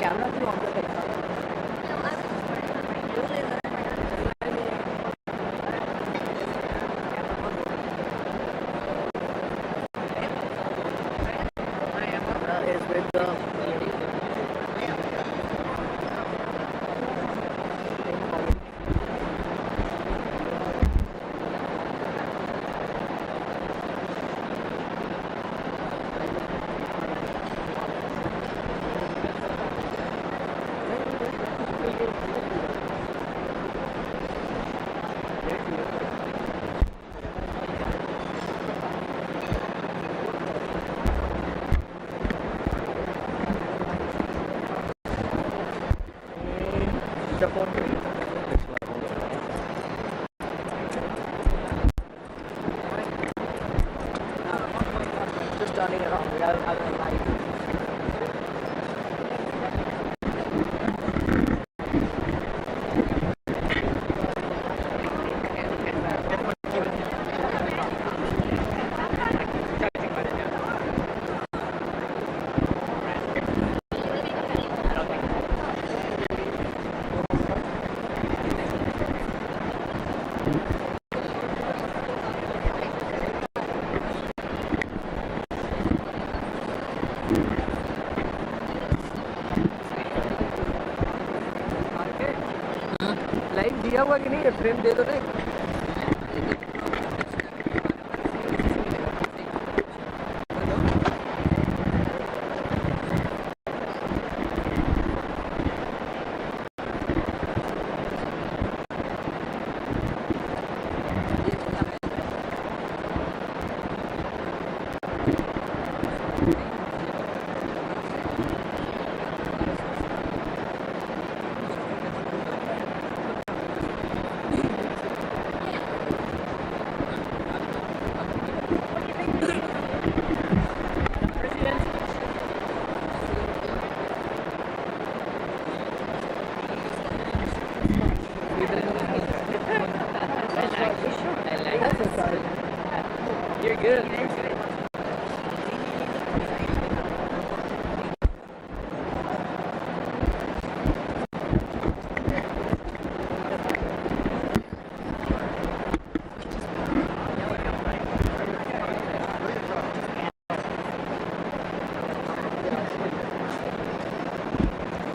camera भी on करके रखा है। Just turning around. I don't like it. Light दिया हुआ कि नहीं है? फ्रेम दे दो ना। You're good.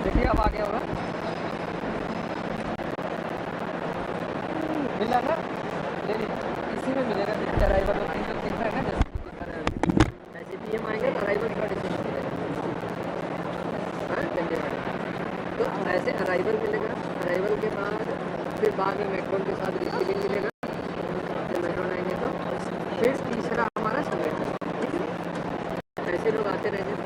देखिए अब आ गया होगा। मिला ना? ले लीजिए। इसी में मिलेगा। अराइवल का टाइम दिख रहा है ना, जैसे भी हम आएंगे अराइवल का डिसीजन मिलेगा। हाँ चलिए मैडम, तो ऐसे अराइवल मिलेगा। अराइवल के बाद में मैक्रोन के साथ रिसीविंग मिलेगा। जब मैक्रोन आएंगे तो फिर तीसरा हमारा सबमिट। ऐसे लोग आते रहेंगे।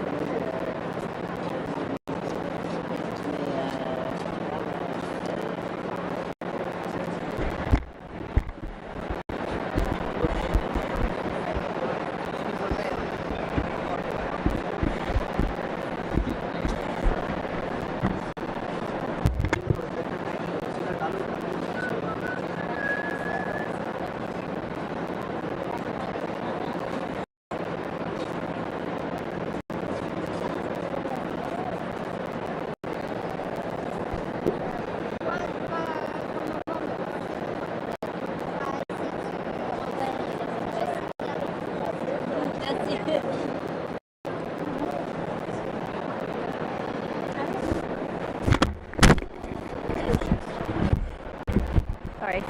Sorry.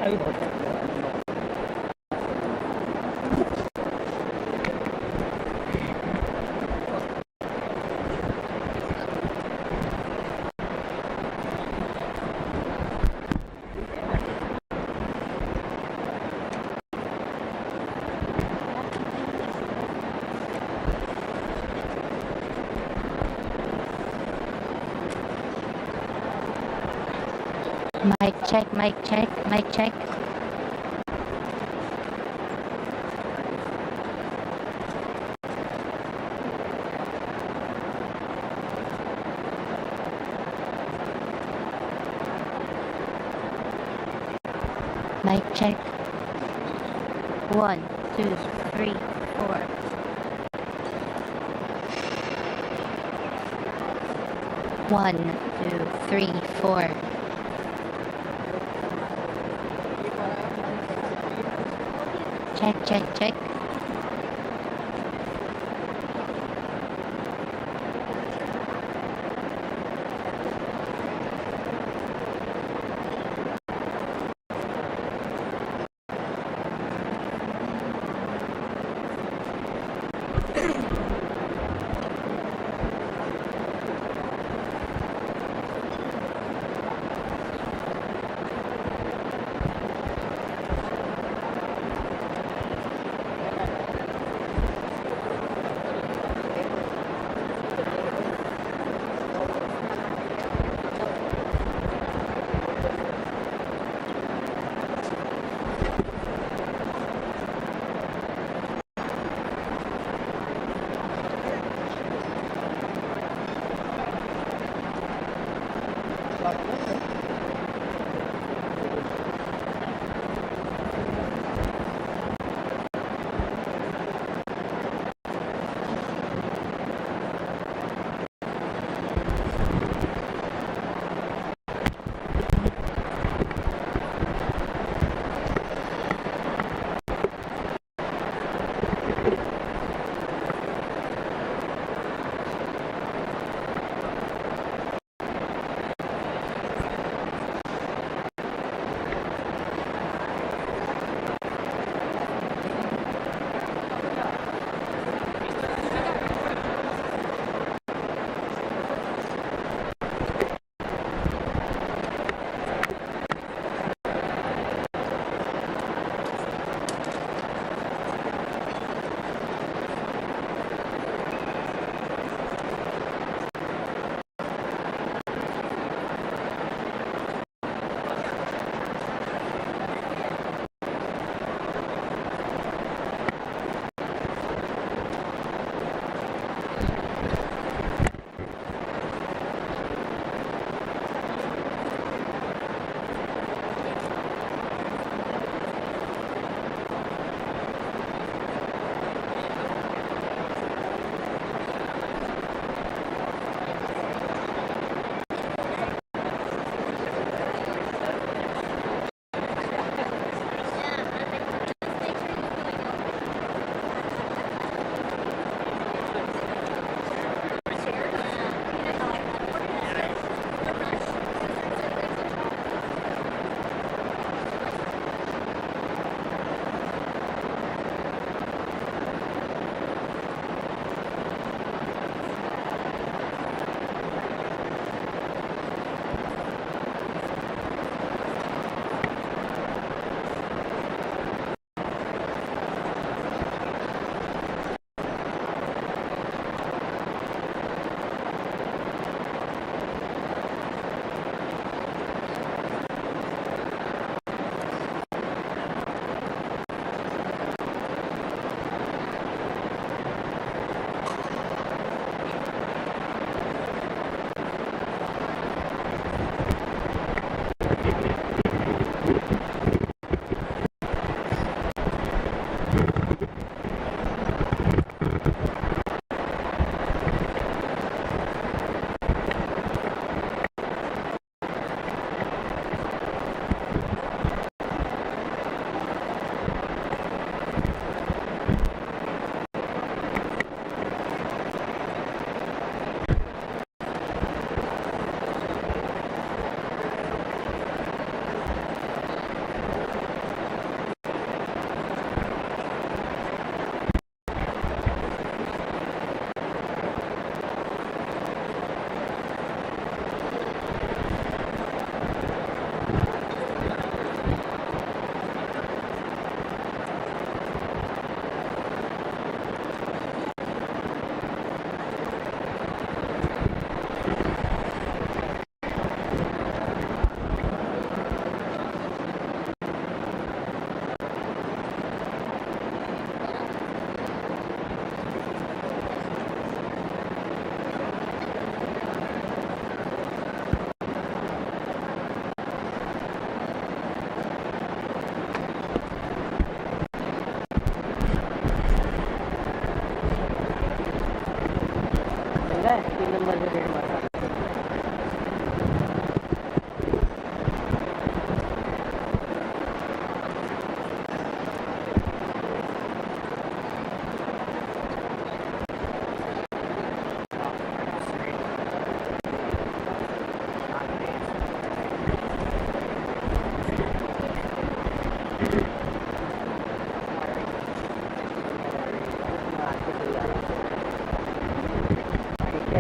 अभी बहुत है। Mic check, mic check, mic check. Mic check. 1, 2, 3, 4. One, two, three, four. Check, check, check. है 3 नंबर से रेड मारा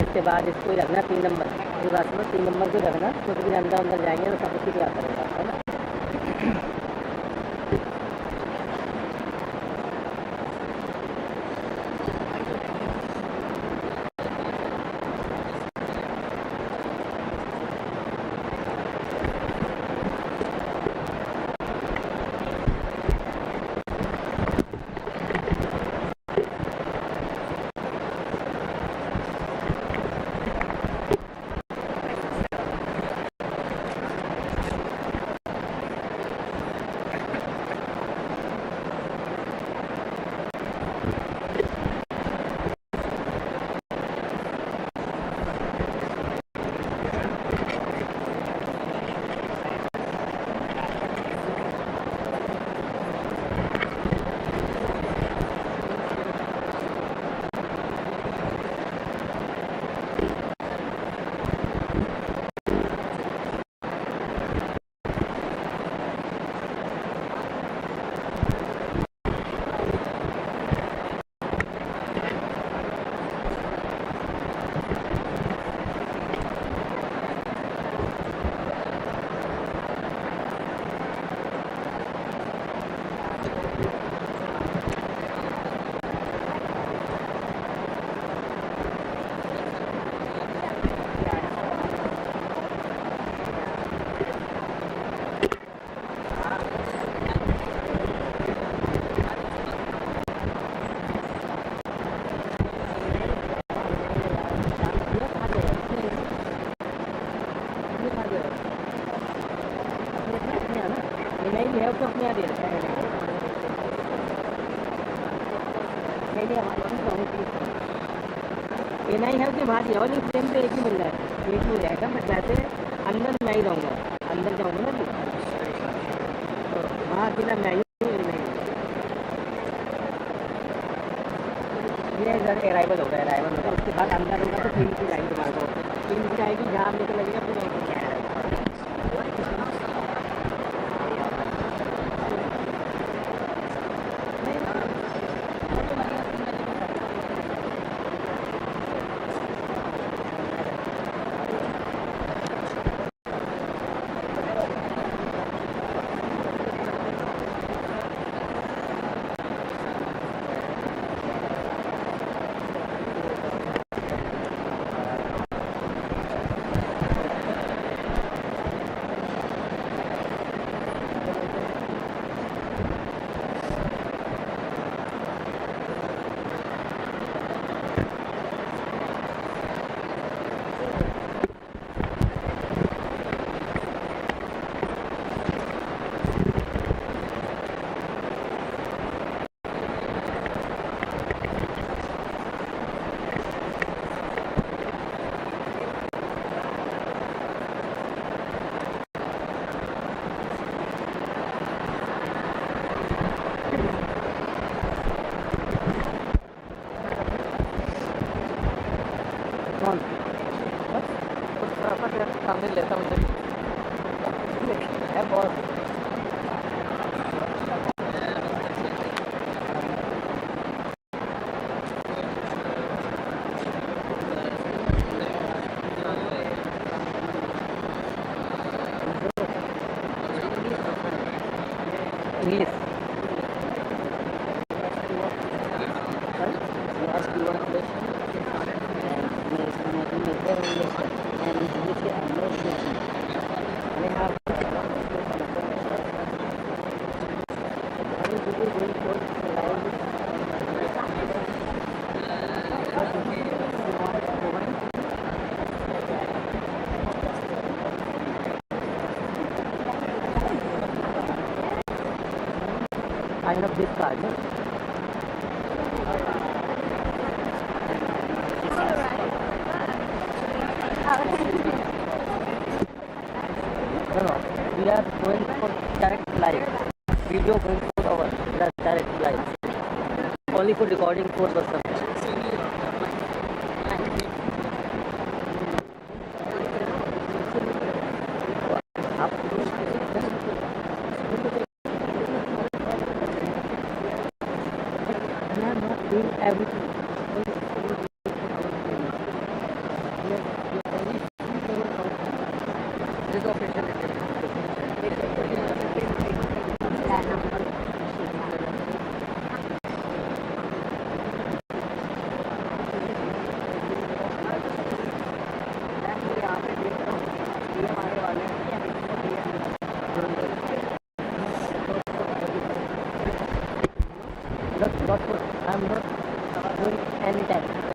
इसके बाद इसको ही रखना 3 नंबर ये बात में 3 नंबर को रखना तो फिर अंदर जाएंगे तो सब कुछ आता रहेगा है ना नहीं है उसको अपने यहाँ दे रखा है नहीं ये नहीं है उसके बाहर जाओ नहीं फ्रेम पे एक ही मिल रहा है एक ही रहेगा मैं वैसे अंदर नहीं रहूँगा अंदर जाऊँगा ना तो वहाँ अकेला मैं ही नहीं ये अराइवल होगा अराइवल होगा उसके बाद अंदर होगा तो फिर की जाएगी तुम्हारे को फिर की जाएगी जहाँ आप लेकर लगेगा फिर सामने लेता हूँ है बहुत English I have this card. No? only for recording 4%. Everything. This official I'm not doing any time.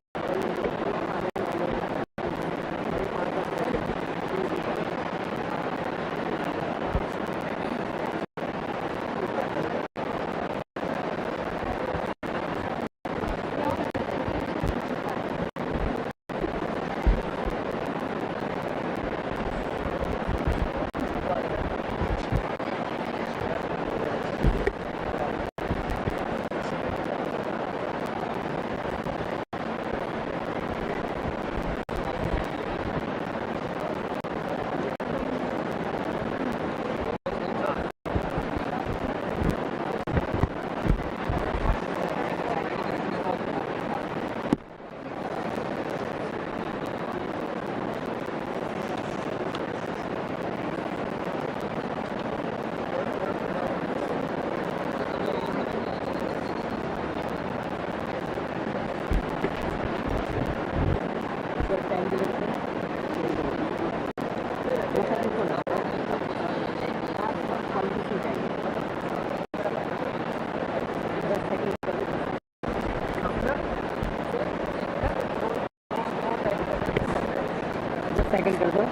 Second कर दो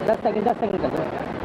10 सेकंड कर दो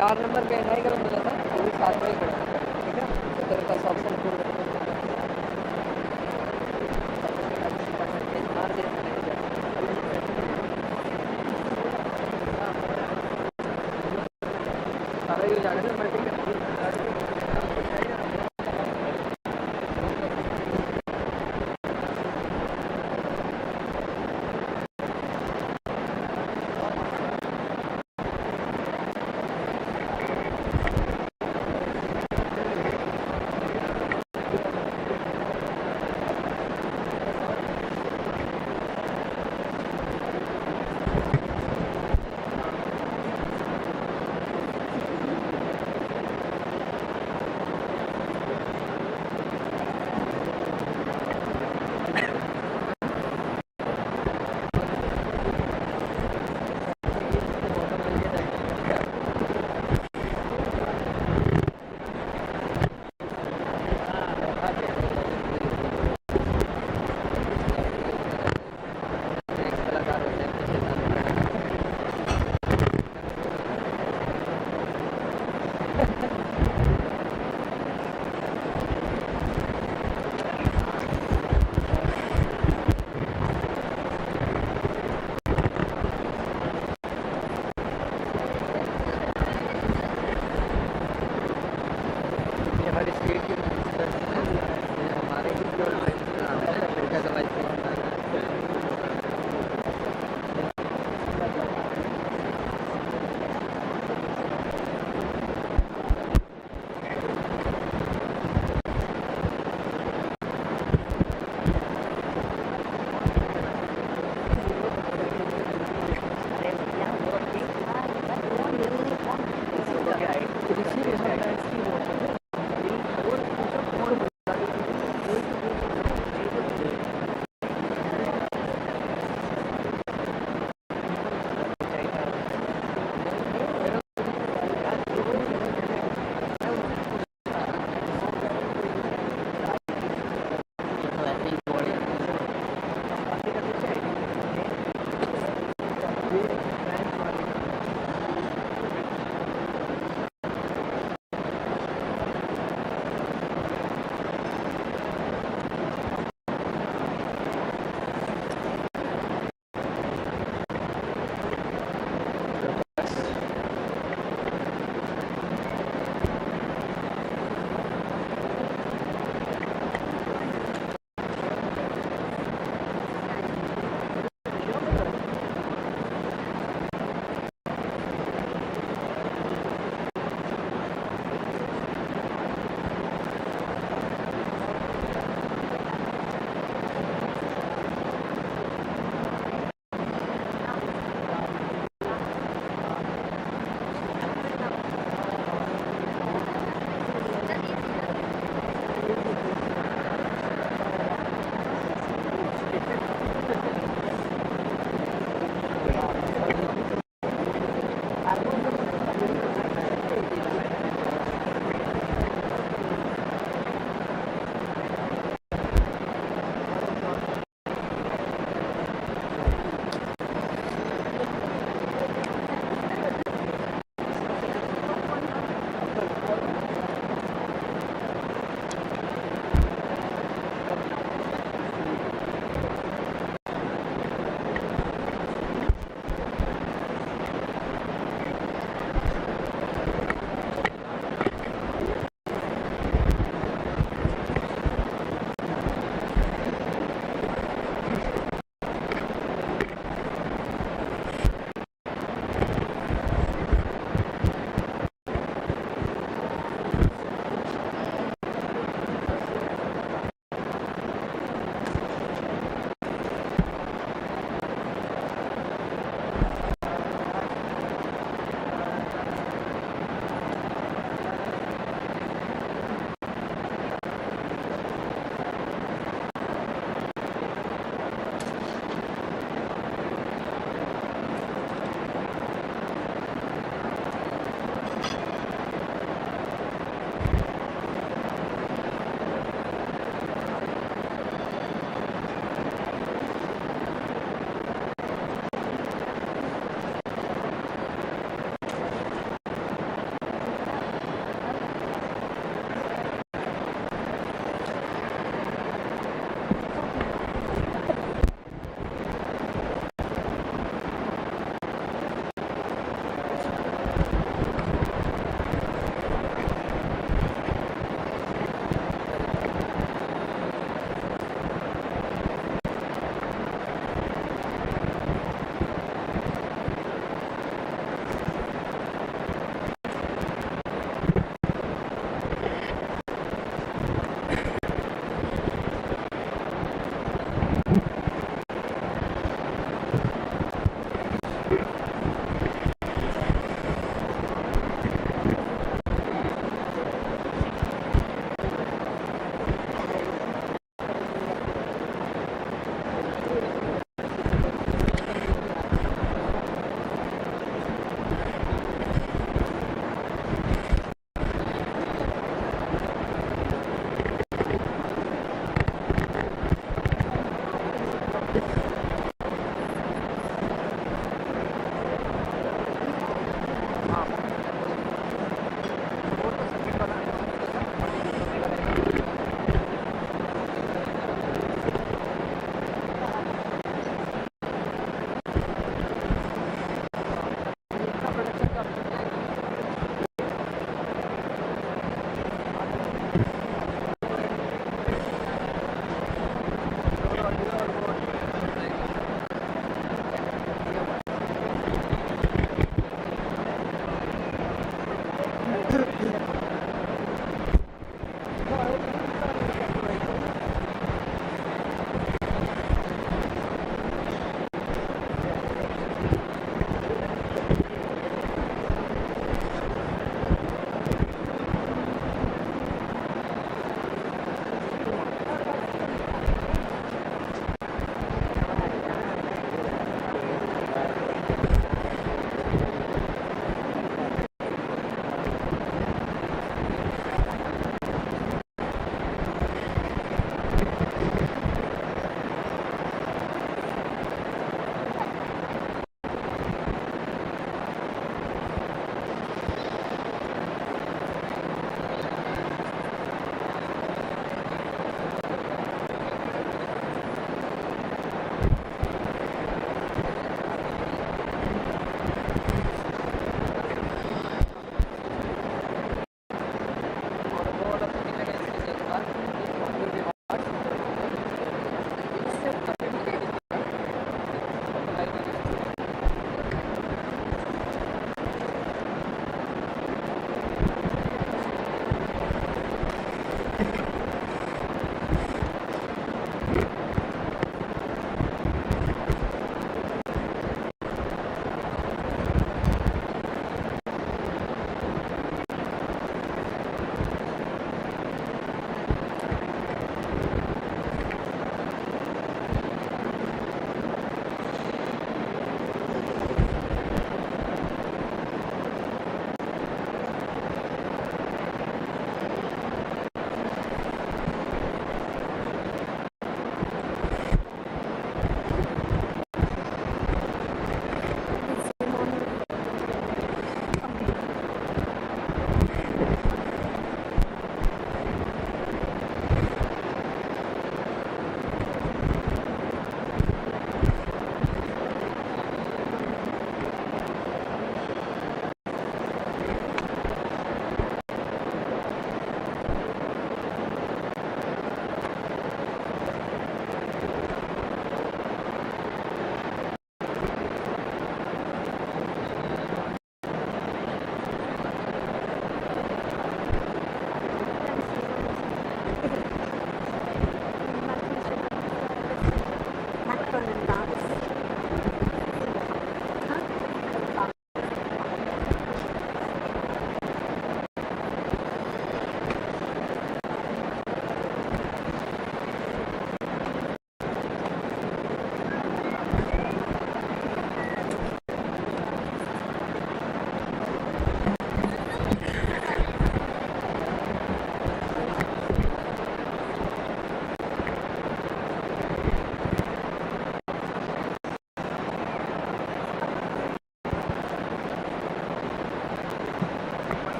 4 नंबर पे नहीं करो मिला था वो भी साथ में ही खड़ा है, ठीक है। तो तेरे पास ऑप्शन को मार दे सारा यूज आ गया ना, ठीक है।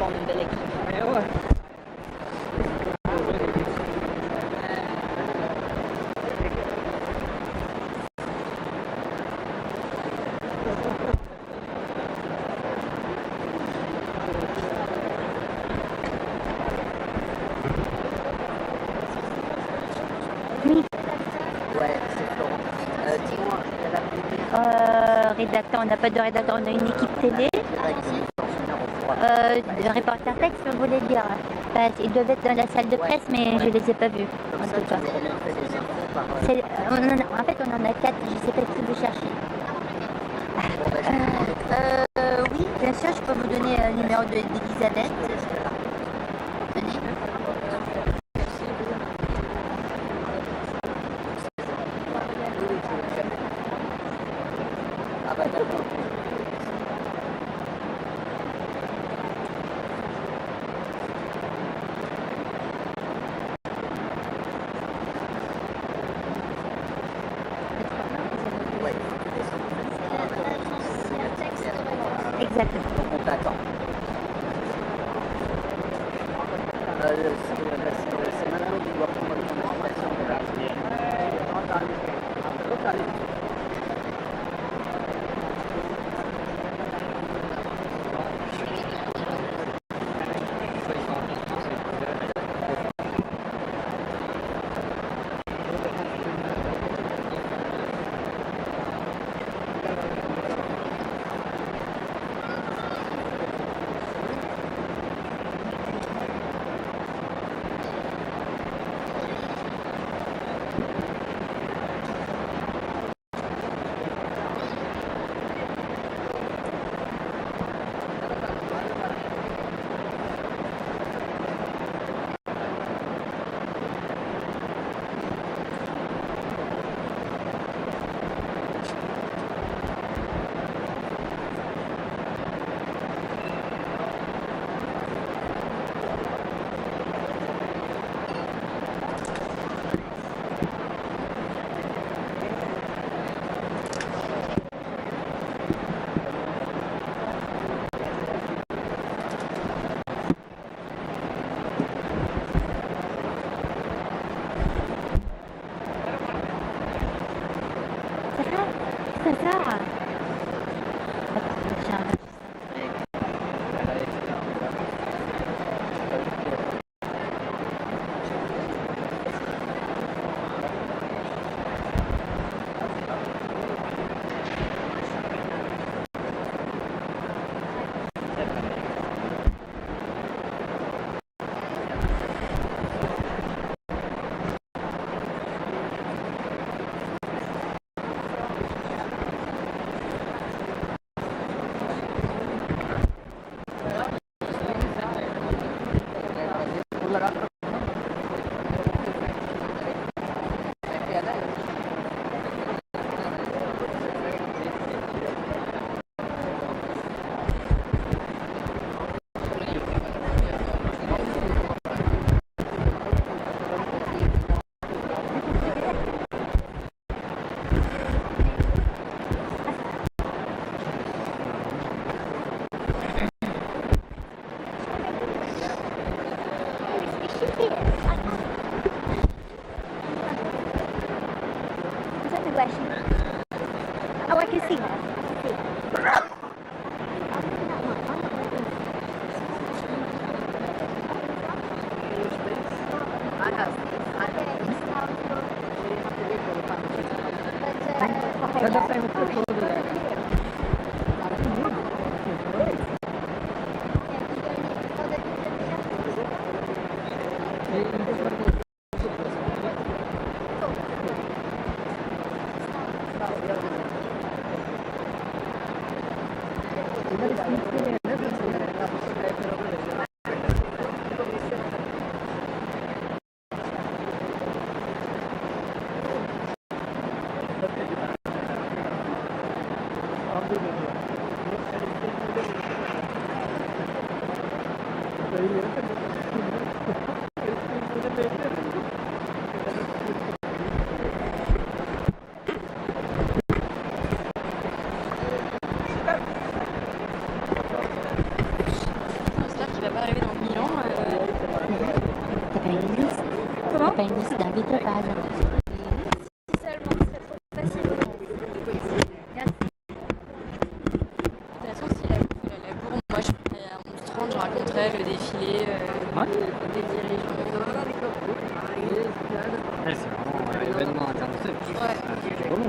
forme une belle équipe. Mais ouais. Ouais, c'est Florent. Dis-moi, elle a Rédacteur, on n'a pas de rédacteur, on a une équipe télé. Reporter texte, vous voulez dire. Ils doivent être dans la salle de presse, mais je les ai pas vus. En tout cas. En fait, on en a 4, je sais pas si vous cherchez. Oui, bien sûr, je peux vous donner le numéro d'Elisabeth. Tenez. Ah bah d'accord. Exactement. Donc on t'attend. C'est maintenant qu'il doit prendre ton invitation. Oh, I can see. pas arriver dans 1000 ans. T'as pas une liste? Comment? T'as pas une liste d'invités par hasard? Si seulement, ce serait trop facile. Merci. De toute façon, si la bourre, moi je ferais à 11h30, je raconterais le défilé des dirigeants. Ouais, c'est vraiment un événement international. Ouais. C'est bon.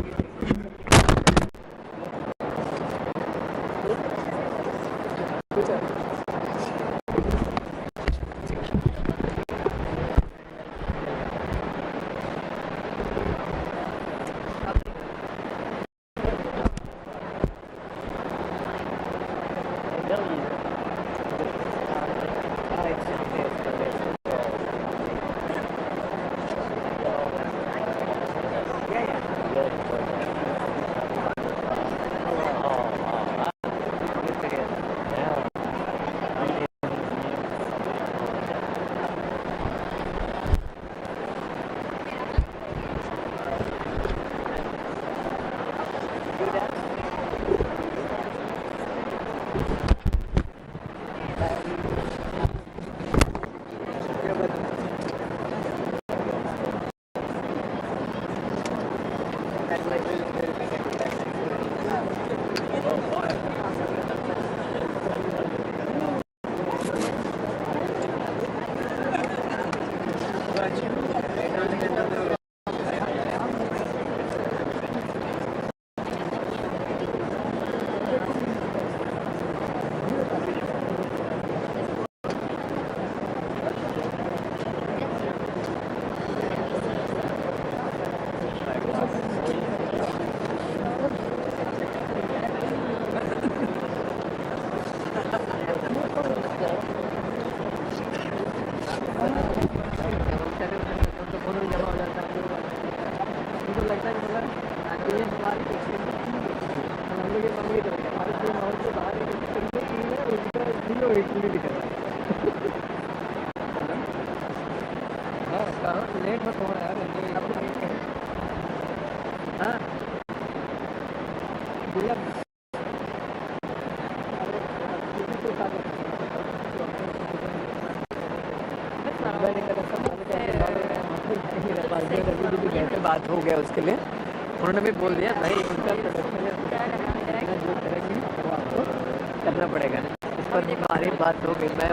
बात हो गया उसके लिए उन्होंने भी बोल दिया भाई उनका जो करेंगे आपको करना पड़ेगा इस पर हमारी बात हो गई मैं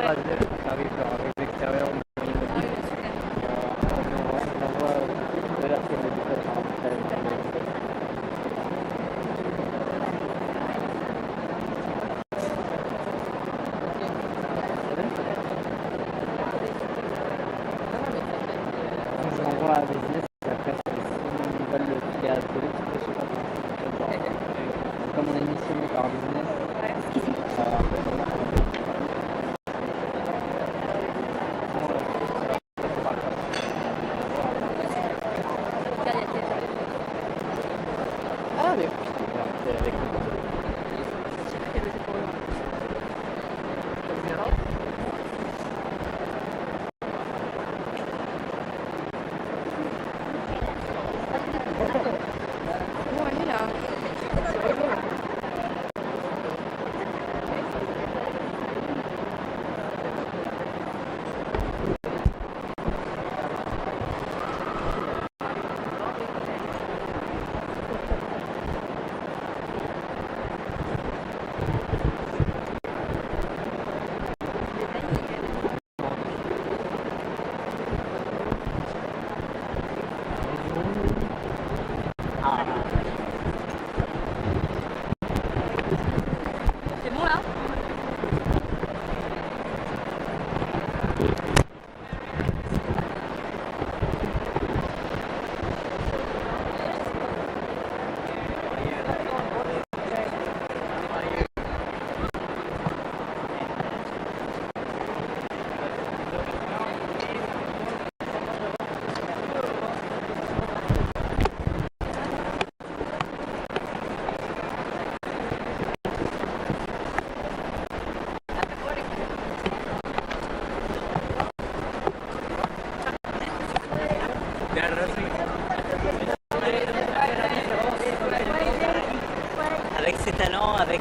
avec ses talents, avec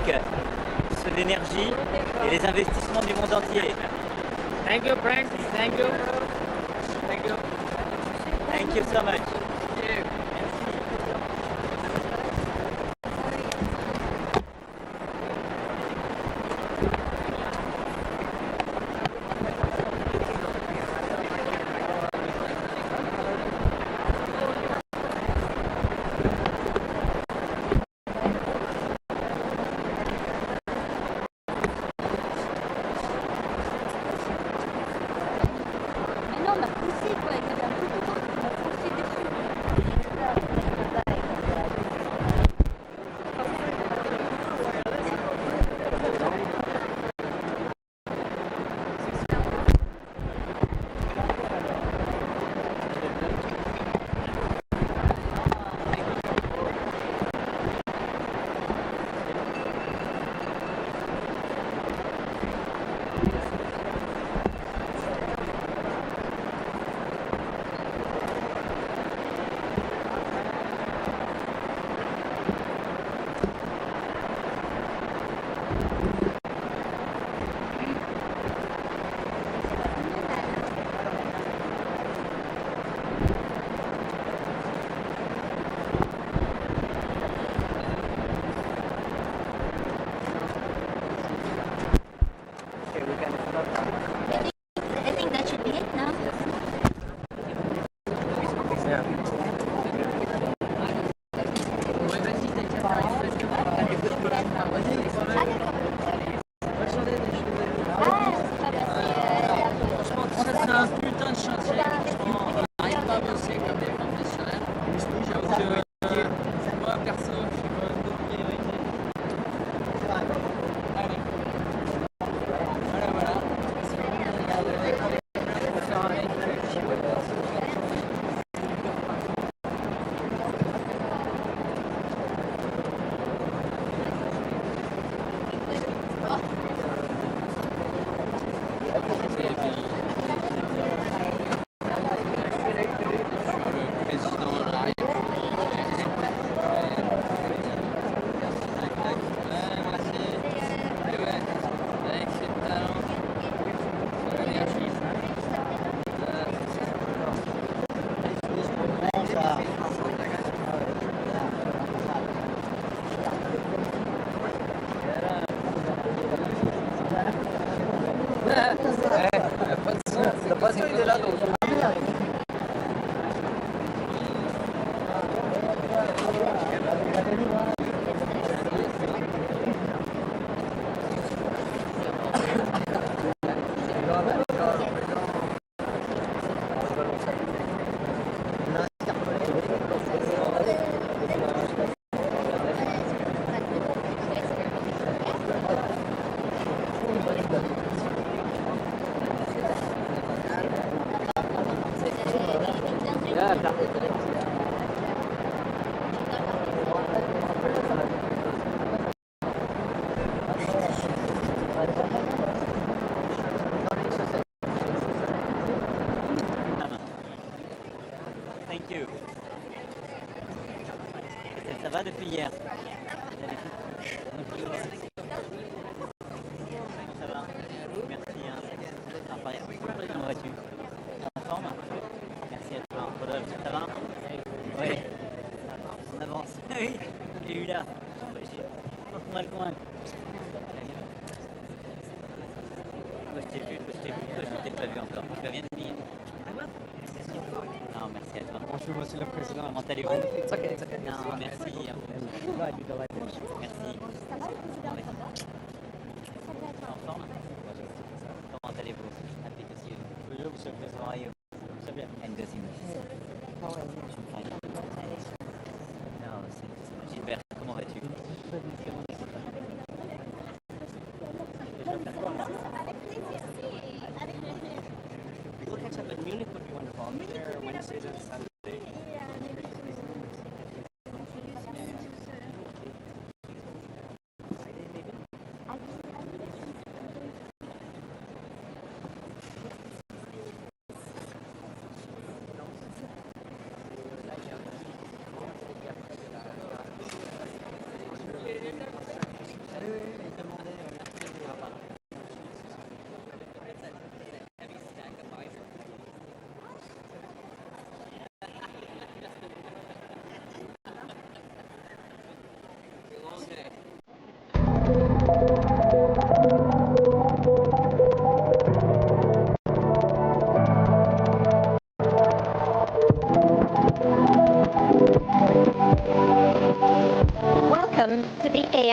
ceux d'énergie et les investissements du monde entier. Thank you, friends. Thank you. Thank you. Thank you so much. Mais non, on m'a poussé quoi, il y avait un peu de temps, on m'a poussé dessus. I think that should be it now. C'est un putain de chantier. On n'arrive pas à bosser comme des professionnels. Moi, perso, je suis quand même de priorité. Allez. Voilà. Pour faire un mec. Thank you. Ça va depuis hier? Ça va? Merci. Comment vas-tu? En forme? Merci à toi. Rodolphe, ça va? Oui. On avance. Oui, j'ai eu là. On va le coin. Moi, je t'ai vu. Toi, je t'ai pas vu encore. Tu viens de venir. Non, merci à toi. Bonjour, monsieur le président. Comment allez-vous? It's okay. Non, merci. Merci. En forme? Comment allez-vous? Happy to see you. Bonjour, monsieur le président. How are you? Très bien. And good to see you. Fine. Non, c'est Gilbert, comment vas-tu? We'll catch up in Munich would be wonderful. I'll be there Wednesday to Saturday.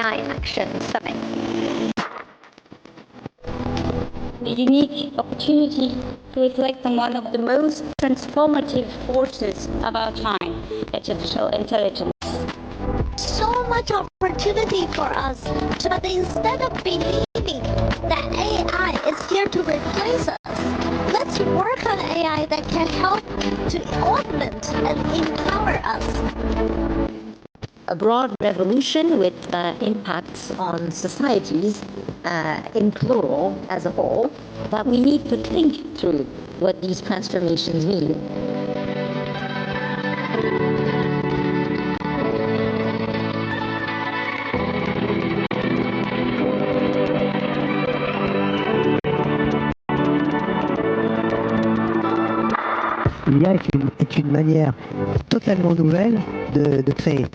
AI Action Summit. A unique opportunity to reflect on one of the most transformative forces of our time, artificial intelligence. So much opportunity for us, but instead of believing that AI is here to replace us, let's work on AI that can help to augment and empower us. A broad revolution with impacts on societies in plural as a whole, but we need to think through what these transformations mean. L'IA est une manière totalement nouvelle de créer.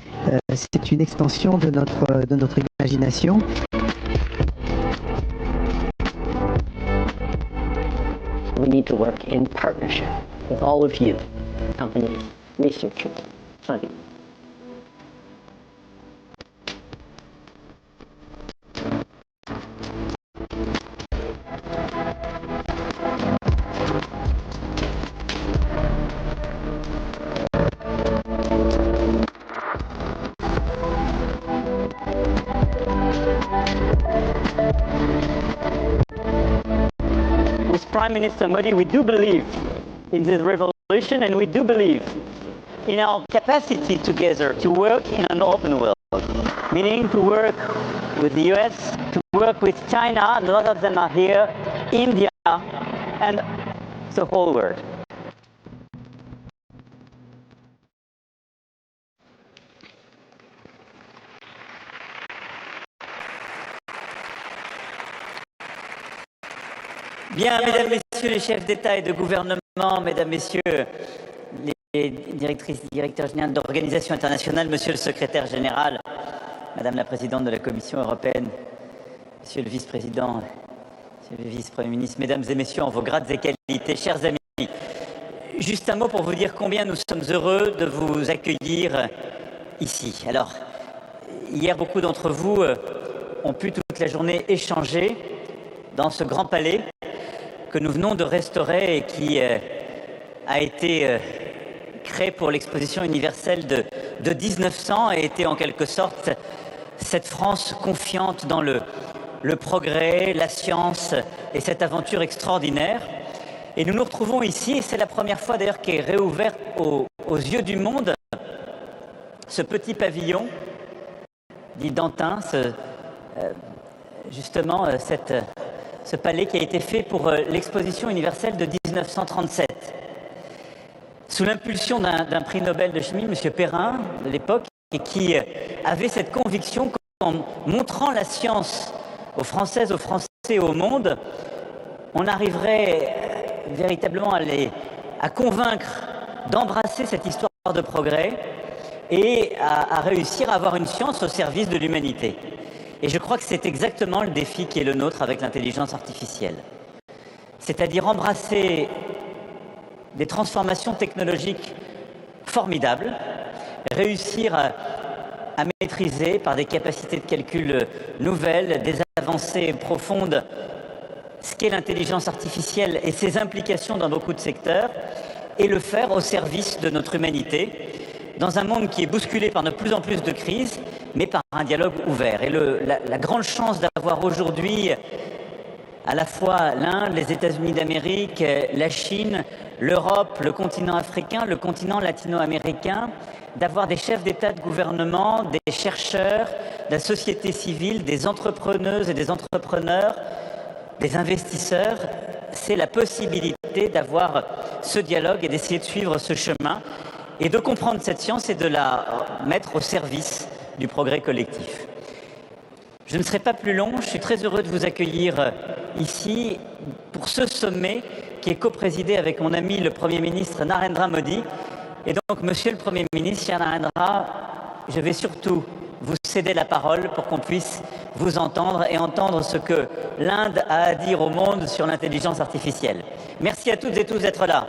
C'est une extension de notre imagination. We need to work in partnership with all of you, companies, researchers, funding. With Prime Minister Modi, we do believe in this revolution, and we do believe in our capacity together to work in an open world, meaning to work with the US, to work with China, a lot of them are here, India, and the whole world. Bien, mesdames, messieurs les chefs d'État et de gouvernement, mesdames, messieurs les directrices, directeurs généraux d'organisations internationales, monsieur le secrétaire général, madame la présidente de la Commission européenne, monsieur le vice-président, monsieur le vice-premier ministre, mesdames et messieurs, en vos grades et qualités, chers amis, juste un mot pour vous dire combien nous sommes heureux de vous accueillir ici. Alors, hier, beaucoup d'entre vous ont pu toute la journée échanger dans ce grand palais que nous venons de restaurer et qui a été créé pour l'exposition universelle de 1900 et était en quelque sorte cette France confiante dans le progrès, la science et cette aventure extraordinaire. Et nous nous retrouvons ici, et c'est la première fois d'ailleurs qu'est réouvert aux yeux du monde ce petit pavillon, dit Dantin, justement ce palais qui a été fait pour l'exposition universelle de 1937. Sous l'impulsion d'un prix Nobel de chimie, M. Perrin, de l'époque, et qui avait cette conviction qu'en montrant la science aux Françaises, aux Français et au monde, on arriverait véritablement à convaincre d'embrasser cette histoire de progrès et à réussir à avoir une science au service de l'humanité. Et je crois que c'est exactement le défi qui est le nôtre avec l'intelligence artificielle. C'est-à-dire embrasser des transformations technologiques formidables, réussir à maîtriser par des capacités de calcul nouvelles, des avancées profondes, ce qu'est l'intelligence artificielle et ses implications dans beaucoup de secteurs, et le faire au service de notre humanité, dans un monde qui est bousculé par de plus en plus de crises, mais par un dialogue ouvert. Et la grande chance d'avoir aujourd'hui à la fois l'Inde, les États-Unis d'Amérique, la Chine, l'Europe, le continent africain, le continent latino-américain, d'avoir des chefs d'État, de gouvernement, des chercheurs, de la société civile, des entrepreneuses et des entrepreneurs, des investisseurs, c'est la possibilité d'avoir ce dialogue et d'essayer de suivre ce chemin et de comprendre cette science et de la mettre au service du progrès collectif. Je ne serai pas plus long, je suis très heureux de vous accueillir ici pour ce sommet qui est co-présidé avec mon ami le Premier ministre Narendra Modi. Et donc, Monsieur le Premier ministre, cher Narendra, je vais surtout vous céder la parole pour qu'on puisse vous entendre et entendre ce que l'Inde a à dire au monde sur l'intelligence artificielle. Merci à toutes et tous d'être là.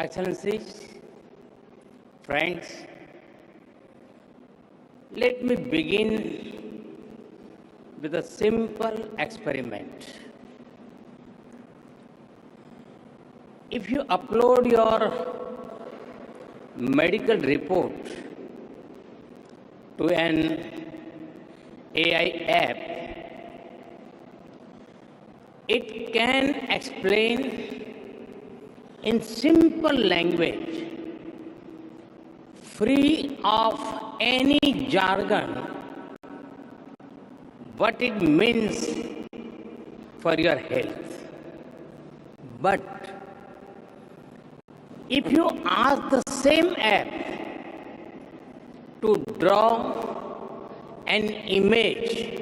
Excellencies, friends, let me begin with a simple experiment. If you upload your medical report to an AI app, it can explain in simple language, free of any jargon, what it means for your health. But if you ask the same app to draw an image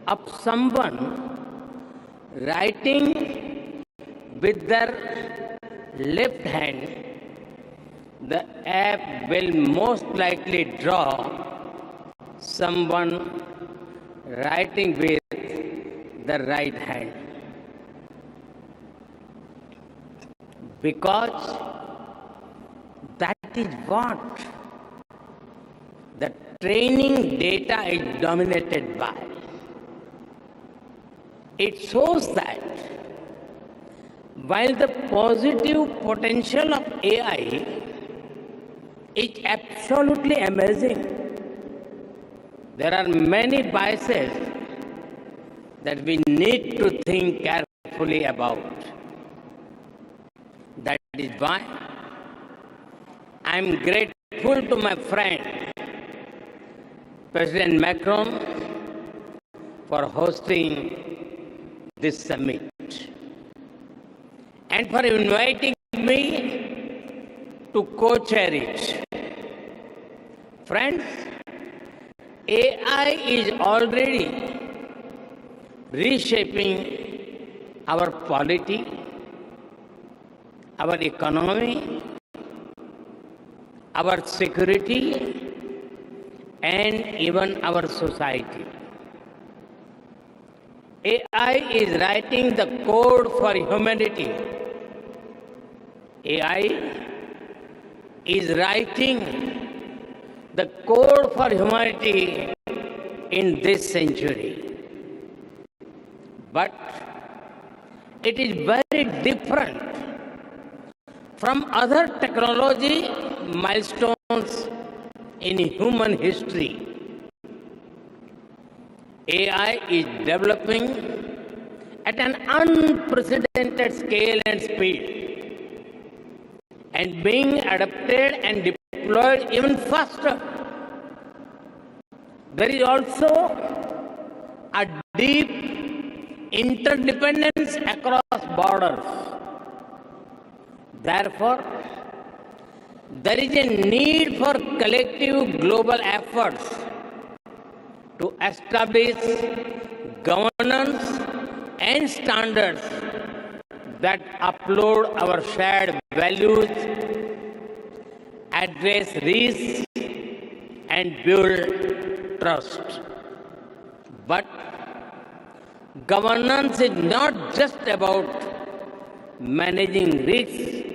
of someone writing with their left hand, the app will most likely draw someone writing with the right hand. Because that is what the training data is dominated by. It shows that while the positive potential of AI is absolutely amazing, there are many biases that we need to think carefully about. That is why I am grateful to my friend, President Macron, for hosting this summit and for inviting me to co-chair it. Friends, AI is already reshaping our polity, our economy, our security, and even our society. AI is writing the code for humanity. AI is writing the code for humanity in this century. But it is very different from other technology milestones in human history. AI is developing at an unprecedented scale and speed, and being adapted and deployed even faster. There is also a deep interdependence across borders. Therefore, there is a need for collective global efforts to establish governance and standards that uphold our shared values, address risks, and build trust. But governance is not just about managing risks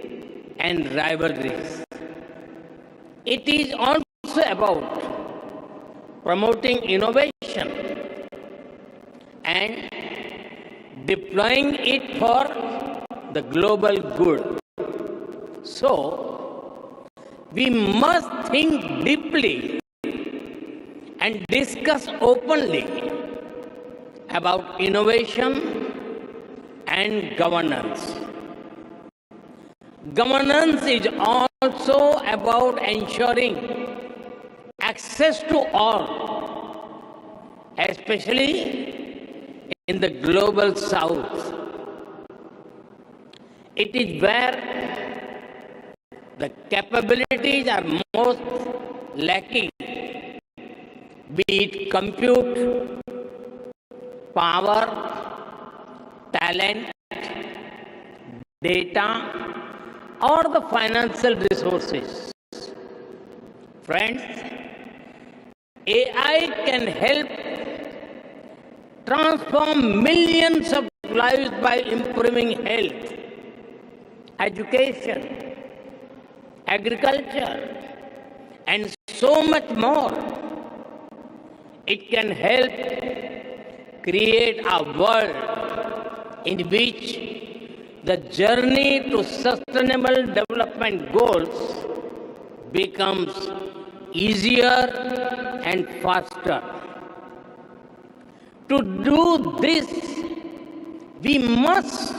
and rivalries. It is also about promoting innovation and deploying it for the global good. So, we must think deeply and discuss openly about innovation and governance. Governance is also about ensuring access to all, especially in the global south. It is where the capabilities are most lacking, be it compute, power, talent, data, or the financial resources. Friends, AI can help transform millions of lives by improving health, education, agriculture, and so much more. It can help create a world in which the journey to sustainable development goals becomes easier and faster. To do this, we must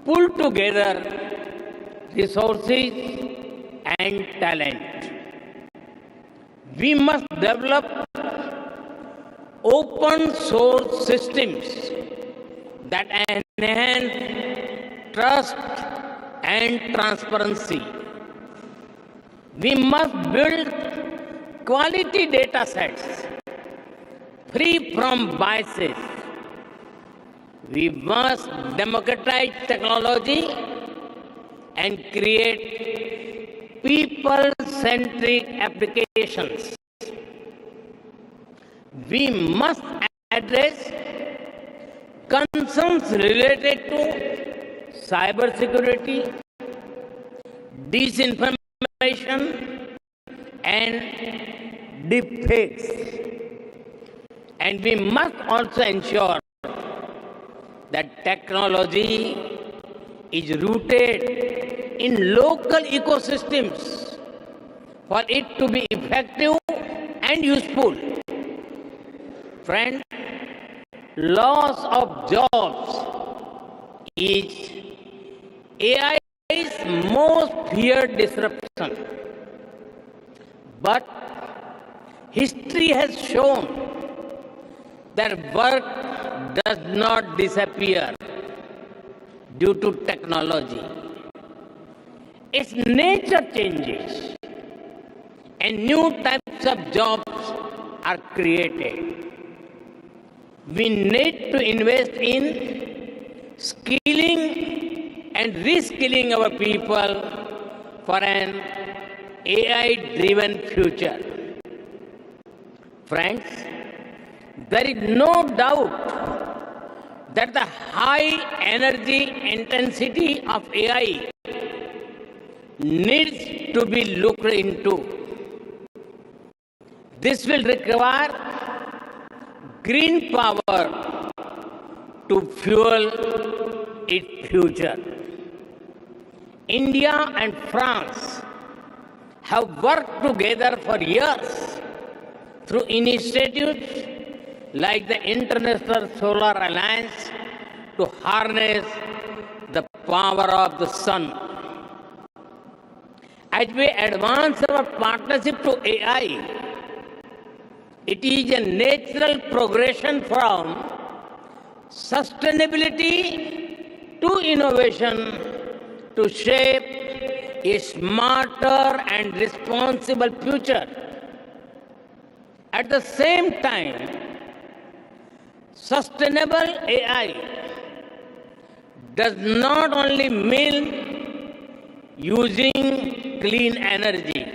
pull together resources and talent. We must develop open source systems that enhance trust and transparency. We must build quality data sets free from biases. We must democratize technology and create people-centric applications. We must address concerns related to cybersecurity, disinformation, and deepfakes. And we must also ensure that technology is rooted in local ecosystems for it to be effective and useful. Friends, loss of jobs is AI's most feared disruption. But history has shown that work does not disappear due to technology. Its nature changes and new types of jobs are created. We need to invest in skilling and reskilling our people for an AI-driven future. Friends, there is no doubt that the high energy intensity of AI needs to be looked into. This will require green power to fuel its future. India and France have worked together for years through initiatives like the International Solar Alliance to harness the power of the sun. As we advance our partnership to AI, it is a natural progression from sustainability to innovation to shape a smarter and responsible future. At the same time, sustainable AI does not only mean using clean energy.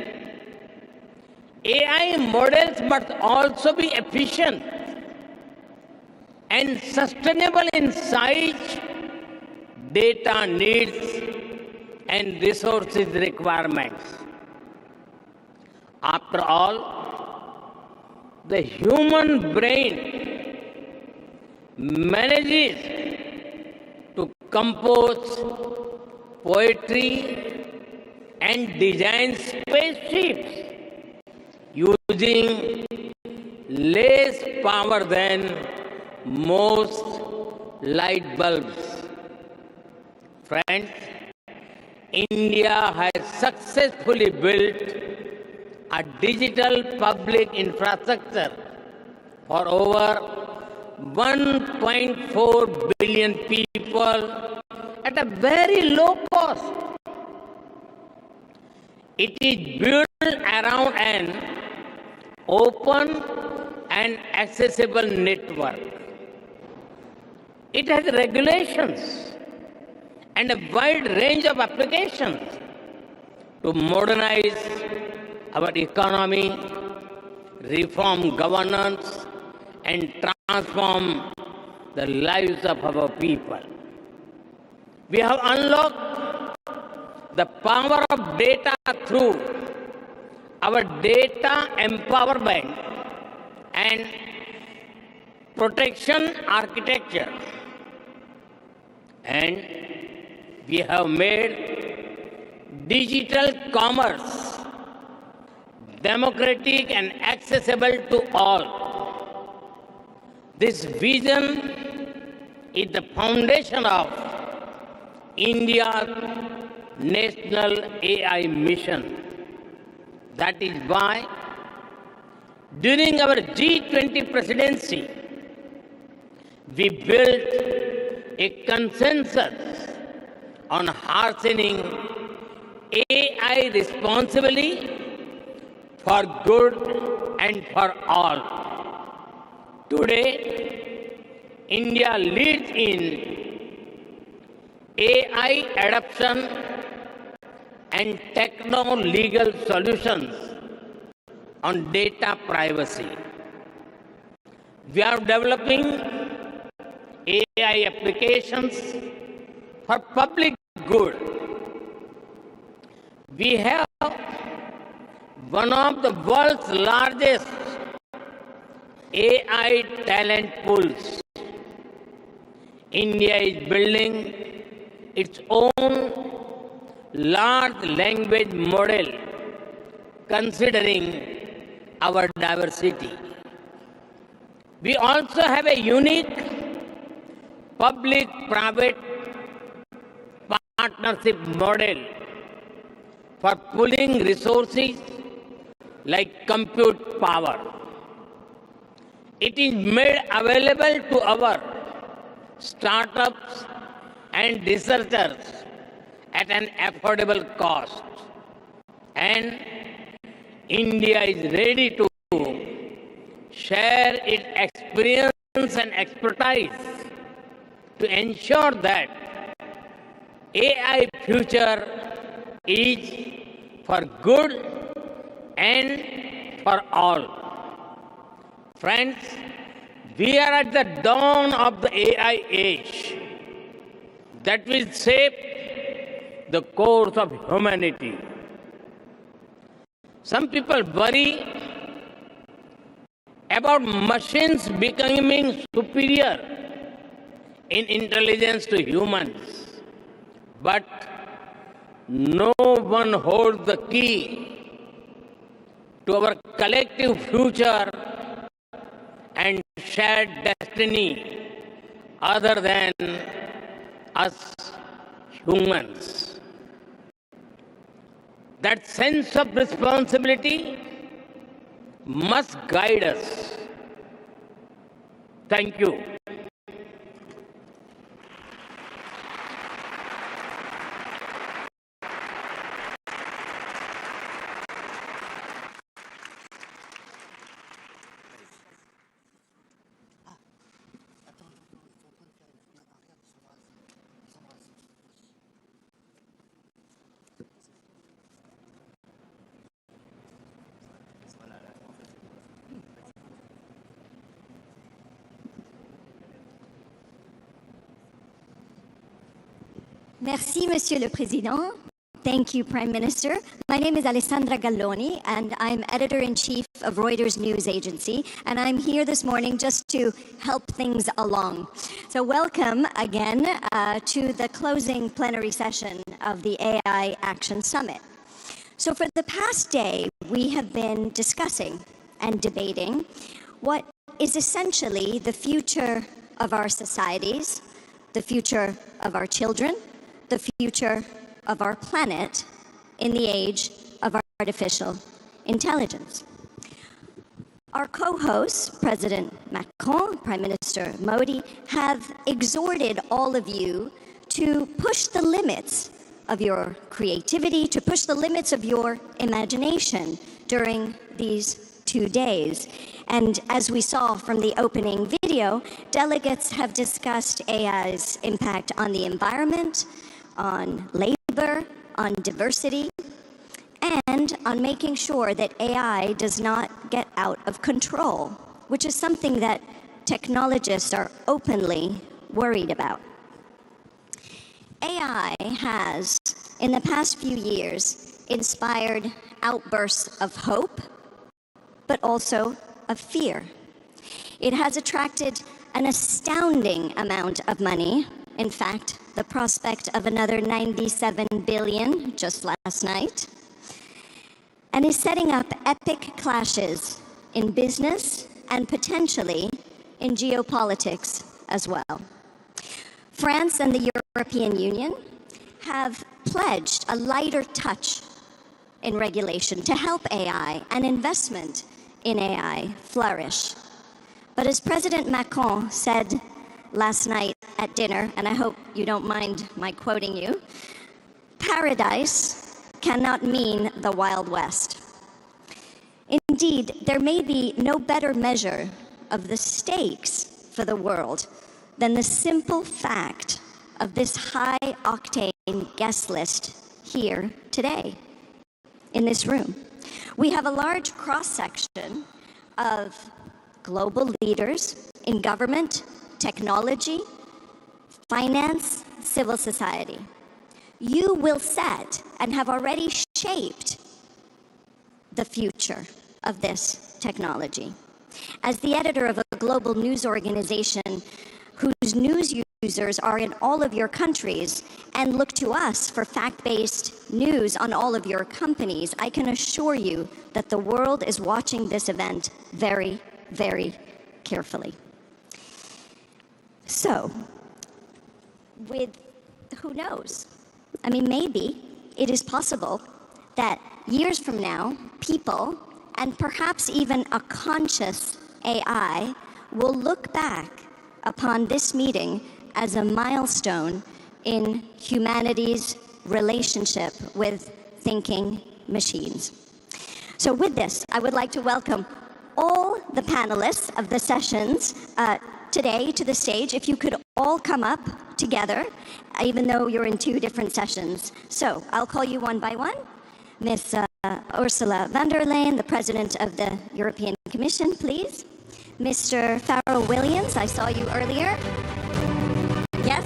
AI models must also be efficient and sustainable in size, data needs, and resources requirements. After all, the human brain manages to compose poetry and design spaceships using less power than most light bulbs. Friends, India has successfully built a digital public infrastructure for over 1.4 billion people at a very low cost. It is built around an open and accessible network. It has regulations and a wide range of applications to modernize our economy, reform governance, and transform the lives of our people. We have unlocked the power of data through our data empowerment and protection architecture. And we have made digital commerce democratic and accessible to all. This vision is the foundation of India's national AI mission. That is why, during our G20 presidency, we built a consensus on harnessing AI responsibly for good and for all. Today, India leads in AI adoption and techno-legal solutions on data privacy. We are developing AI applications for public good. We have one of the world's largest AI talent pools. India is building its own large language model considering our diversity. We also have a unique public-private partnership model for pooling resources like compute power. It is made available to our startups and researchers at an affordable cost. And India is ready to share its experience and expertise to ensure that AI future is for good and for all. Friends, we are at the dawn of the AI age that will shape the course of humanity. Some people worry about machines becoming superior in intelligence to humans, but no one holds the key to our collective future and shared destiny other than us humans. That sense of responsibility must guide us. Thank you. Merci, Monsieur le Président. Thank you, Prime Minister. My name is Alessandra Galloni, and I'm Editor-in-Chief of Reuters News Agency, and I'm here this morning just to help things along. So welcome again to the closing plenary session of the AI Action Summit. So for the past day, we have been discussing and debating what is essentially the future of our societies, the future of our children, the future of our planet in the age of artificial intelligence. Our co-hosts, President Macron, Prime Minister Modi, have exhorted all of you to push the limits of your creativity, to push the limits of your imagination during these 2 days. And as we saw from the opening video, delegates have discussed AI's impact on the environment, on labor, on diversity, and on making sure that AI does not get out of control, which is something that technologists are openly worried about. AI has in the past few years inspired outbursts of hope, but also of fear. It has attracted an astounding amount of money. In fact, the prospect of another 97 billion just last night, and is setting up epic clashes in business and potentially in geopolitics as well. France and the European Union have pledged a lighter touch in regulation to help AI and investment in AI flourish. But as President Macron said last night at dinner, and I hope you don't mind my quoting you, paradise cannot mean the Wild West. Indeed, there may be no better measure of the stakes for the world than the simple fact of this high-octane guest list here today in this room. We have a large cross-section of global leaders in government, technology, finance, civil society. You will set and have already shaped the future of this technology. As the editor of a global news organization whose news users are in all of your countries and look to us for fact-based news on all of your companies, I can assure you that the world is watching this event very, very carefully. So, who knows? I mean, maybe it is possible that years from now, people, and perhaps even a conscious AI, will look back upon this meeting as a milestone in humanity's relationship with thinking machines. So with this, I would like to welcome all the panelists of the sessions today to the stage. If you could all come up together, even though you're in two different sessions. So I'll call you one by one. Ms. Ursula von der Leyen, the President of the European Commission, please. Mr. Farrell Williams, I saw you earlier. Yes,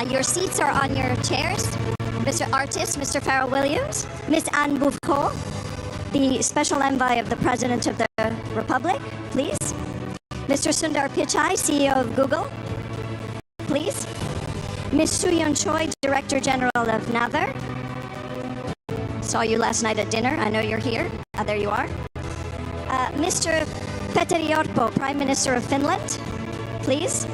your seats are on your chairs. Mr. Artist, Mr. Farrell Williams. Ms. Anne Bouvreau, the Special Envoy of the President of the Republic, please. Mr. Sundar Pichai, CEO of Google, please. Ms. Soo-Yeon Choi, Director General of Naver. Saw you last night at dinner. I know you're here. There you are. Mr. Petteri Orpo, Prime Minister of Finland, please.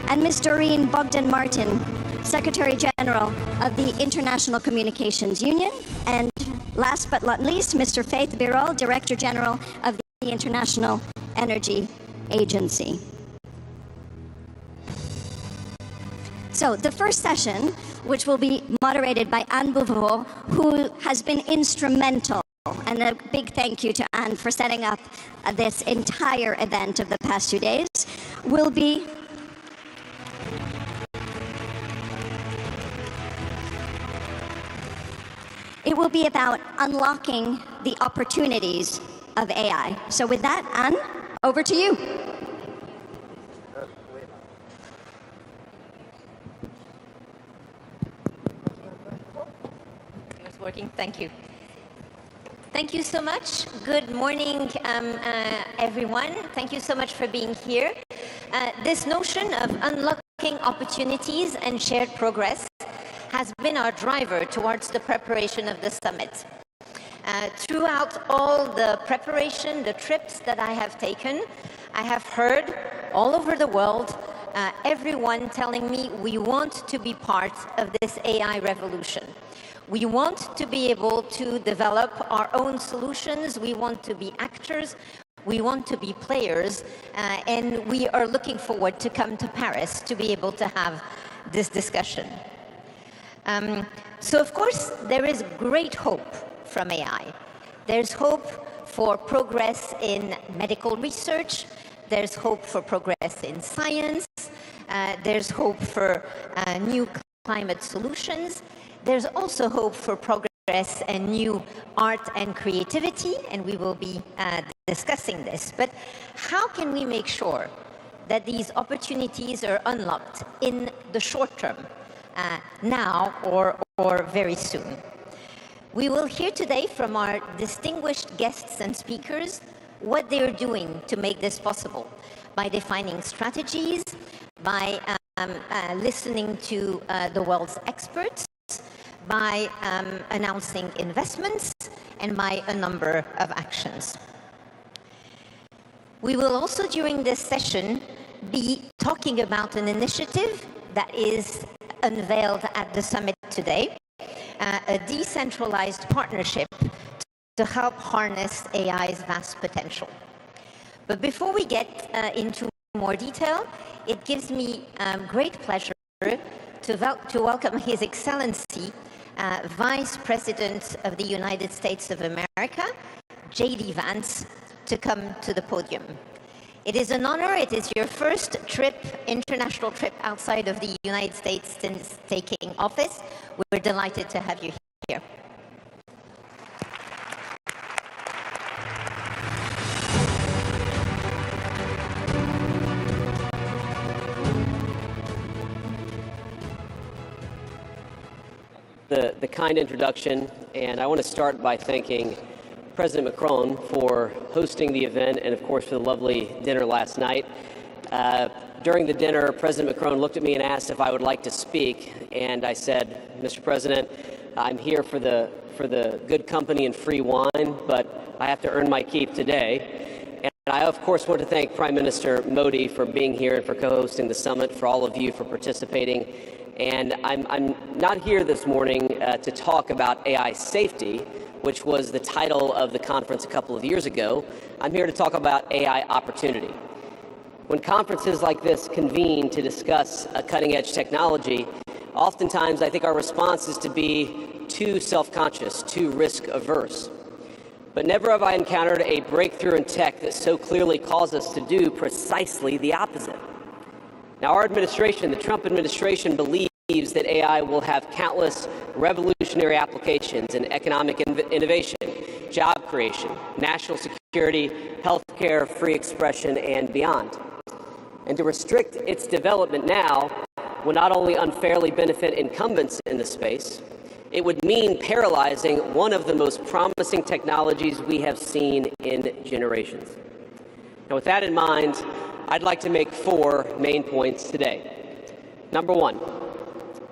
And Ms. Doreen Bogdan-Martin, Secretary General of the International Communications Union. And last but not least, Mr. Faith Birol, Director General of the International Energy Agency. So the first session, which will be moderated by Anne Bouvreau, who has been instrumental, and a big thank you to Anne for setting up this entire event of the past 2 days, will be about unlocking the opportunities of AI. So with that, Anne, over to you. It's working. Thank you. Thank you so much. Good morning, everyone. Thank you so much for being here. This notion of unlocking opportunities and shared progress has been our driver towards the preparation of the summit. Throughout all the preparation, the trips that I have taken, I have heard all over the world everyone telling me we want to be part of this AI revolution. We want to be able to develop our own solutions. We want to be actors. We want to be players. And we are looking forward to come to Paris to be able to have this discussion. So, of course, there is great hope from AI. There's hope for progress in medical research. There's hope for progress in science. There's hope for new climate solutions. There's also hope for progress and new art and creativity, and we will be discussing this. But how can we make sure that these opportunities are unlocked in the short term now or very soon. We will hear today from our distinguished guests and speakers what they are doing to make this possible by defining strategies, by listening to the world's experts, by announcing investments, and by a number of actions. We will also, during this session, be talking about an initiative that is unveiled at the summit today, a decentralized partnership to help harness AI's vast potential. But before we get into more detail, it gives me great pleasure to welcome His Excellency, Vice President of the United States of America, J.D. Vance, to come to the podium. It is an honor. It is your first international trip outside of the United States since taking office. We're delighted to have you here. The kind introduction, and I want to start by thanking President Macron for hosting the event and, of course, for the lovely dinner last night. During the dinner, President Macron looked at me and asked if I would like to speak, and I said, Mr. President, I'm here for the good company and free wine, but I have to earn my keep today. And I, of course, want to thank Prime Minister Modi for being here and for co-hosting the summit, for all of you for participating. And I'm not here this morning to talk about AI safety, which was the title of the conference a couple of years ago. I'm here to talk about AI opportunity. When conferences like this convene to discuss a cutting-edge technology, oftentimes I think our response is to be too self-conscious, too risk-averse. But never have I encountered a breakthrough in tech that so clearly calls us to do precisely the opposite. Now, our administration, the Trump administration, believes that AI will have countless revolutionary applications in economic innovation, job creation, national security, healthcare, free expression, and beyond. And to restrict its development now will not only unfairly benefit incumbents in the space, it would mean paralyzing one of the most promising technologies we have seen in generations. Now, with that in mind, I'd like to make 4 main points today. Number 1,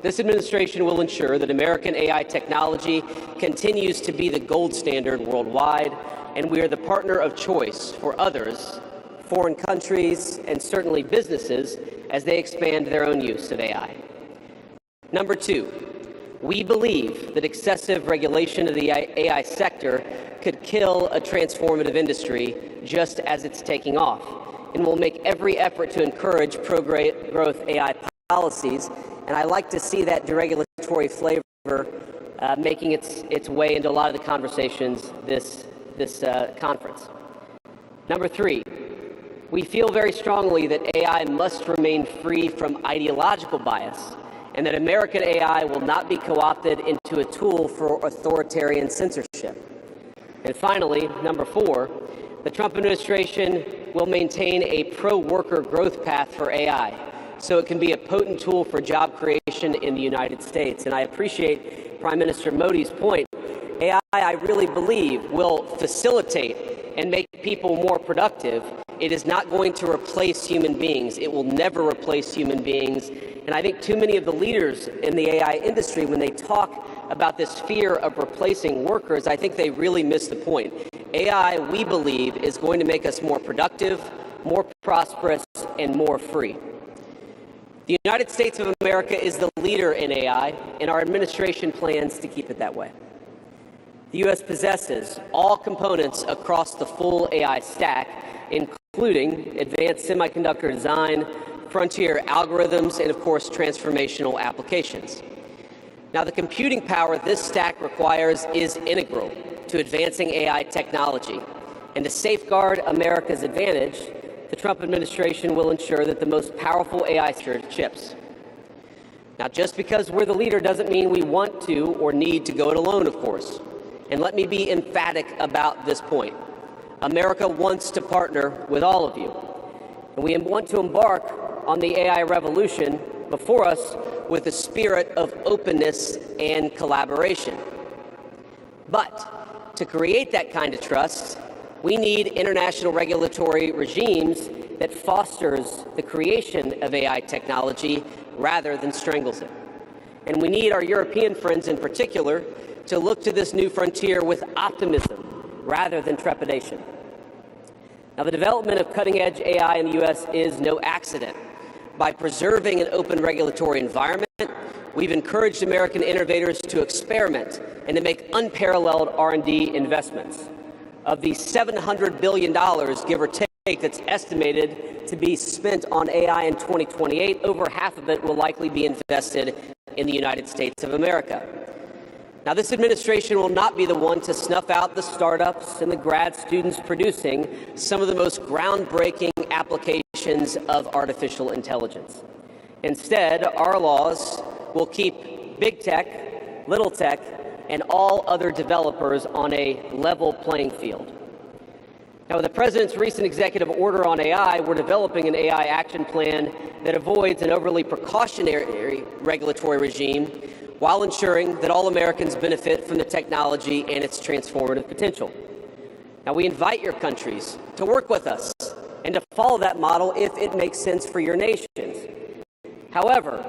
this administration will ensure that American AI technology continues to be the gold standard worldwide, and we are the partner of choice for others, foreign countries, and certainly businesses as they expand their own use of AI. Number 2, we believe that excessive regulation of the AI sector could kill a transformative industry just as it's taking off, and will make every effort to encourage pro-growth AI policies. And I like to see that deregulatory flavor making its way into a lot of the conversations this conference. Number 3, we feel very strongly that AI must remain free from ideological bias, and that American AI will not be co-opted into a tool for authoritarian censorship. And finally, number 4, the Trump administration will maintain a pro-worker growth path for AI, so it can be a potent tool for job creation in the United States. And I appreciate Prime Minister Modi's point. AI, I really believe, will facilitate and make people more productive. It is not going to replace human beings. It will never replace human beings. And I think too many of the leaders in the AI industry, when they talk about this fear of replacing workers, I think they really miss the point. AI, we believe, is going to make us more productive, more prosperous, and more free. The United States of America is the leader in AI, and our administration plans to keep it that way. The U.S. possesses all components across the full AI stack, including advanced semiconductor design, frontier algorithms, and, of course, transformational applications. Now, the computing power this stack requires is integral to advancing AI technology. And to safeguard America's advantage, the Trump administration will ensure that the most powerful AI chips. Now, just because we're the leader doesn't mean we want to or need to go it alone, of course. And let me be emphatic about this point. America wants to partner with all of you. And we want to embark on the AI revolution. Before us, with a spirit of openness and collaboration. But to create that kind of trust, we need international regulatory regimes that fosters the creation of AI technology rather than strangles it. And we need our European friends in particular to look to this new frontier with optimism rather than trepidation. Now, the development of cutting-edge AI in the U.S. is no accident. By preserving an open regulatory environment, we've encouraged American innovators to experiment and to make unparalleled R&D investments. Of the $700 billion, give or take, that's estimated to be spent on AI in 2028, over half of it will likely be invested in the United States of America. Now, this administration will not be the one to snuff out the startups and the grad students producing some of the most groundbreaking applications of artificial intelligence. Instead, our laws will keep big tech, little tech, and all other developers on a level playing field. Now, with the President's recent executive order on AI, we're developing an AI action plan that avoids an overly precautionary regulatory regime while ensuring that all Americans benefit from the technology and its transformative potential. Now, we invite your countries to work with us and to follow that model if it makes sense for your nations. However,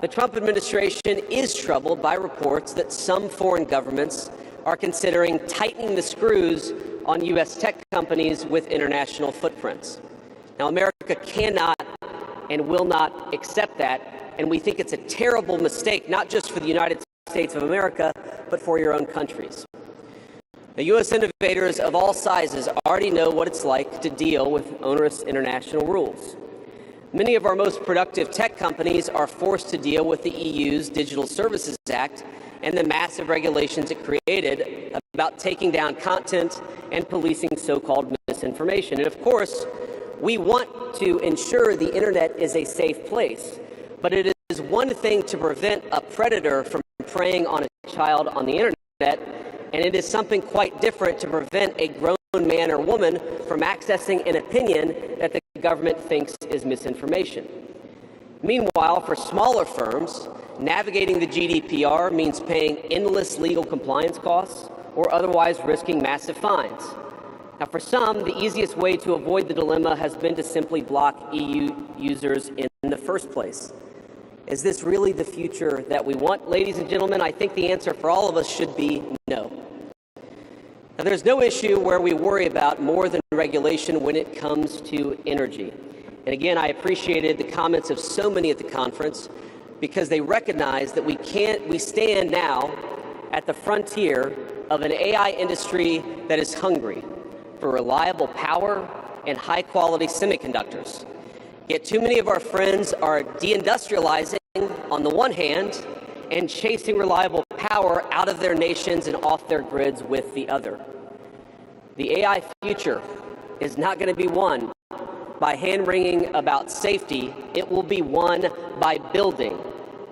the Trump administration is troubled by reports that some foreign governments are considering tightening the screws on U.S. tech companies with international footprints. Now, America cannot and will not accept that, and we think it's a terrible mistake, not just for the United States of America, but for your own countries. The U.S. innovators of all sizes already know what it's like to deal with onerous international rules. Many of our most productive tech companies are forced to deal with the EU's Digital Services Act and the massive regulations it created about taking down content and policing so-called misinformation. And of course, we want to ensure the internet is a safe place, but it is one thing to prevent a predator from preying on a child on the internet, and it is something quite different to prevent a grown man or woman from accessing an opinion that the government thinks is misinformation. Meanwhile, for smaller firms, navigating the GDPR means paying endless legal compliance costs or otherwise risking massive fines. Now, for some, the easiest way to avoid the dilemma has been to simply block EU users in the first place. Is this really the future that we want, ladies and gentlemen? I think the answer for all of us should be no. Now, there's no issue where we worry about more than regulation when it comes to energy. And again, I appreciated the comments of so many at the conference because they recognize that we stand now at the frontier of an AI industry that is hungry for reliable power and high-quality semiconductors. Yet too many of our friends are deindustrializing on the one hand and chasing reliable power out of their nations and off their grids with the other. The AI future is not going to be won by hand-wringing about safety. It will be won by building,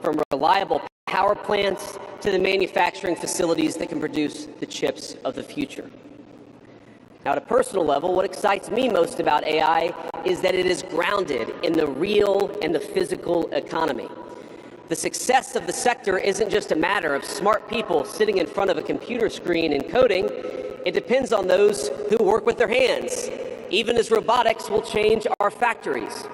from reliable power plants to the manufacturing facilities that can produce the chips of the future. Now, at a personal level, what excites me most about AI is that it is grounded in the real and the physical economy. The success of the sector isn't just a matter of smart people sitting in front of a computer screen and coding. It depends on those who work with their hands, even as robotics will change our factories.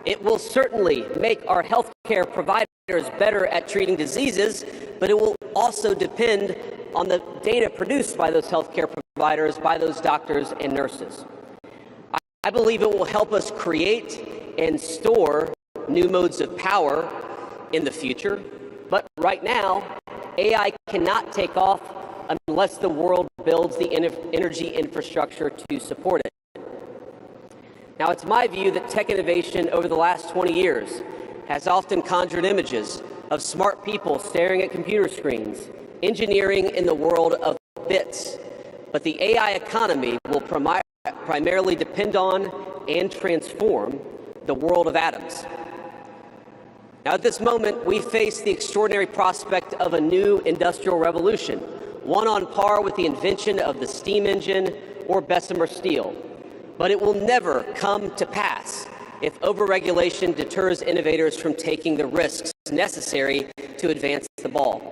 It will certainly make our healthcare providers better at treating diseases, but it will also depend on the data produced by those healthcare providers, by those doctors and nurses. I believe it will help us create and store new modes of power in the future, but right now, AI cannot take off unless the world builds the energy infrastructure to support it. Now, it's my view that tech innovation over the last 20 years has often conjured images of smart people staring at computer screens, engineering in the world of bits. But the AI economy will primarily depend on and transform the world of atoms. Now, at this moment, we face the extraordinary prospect of a new industrial revolution, one on par with the invention of the steam engine or Bessemer steel. But it will never come to pass if overregulation deters innovators from taking the risks necessary to advance the ball.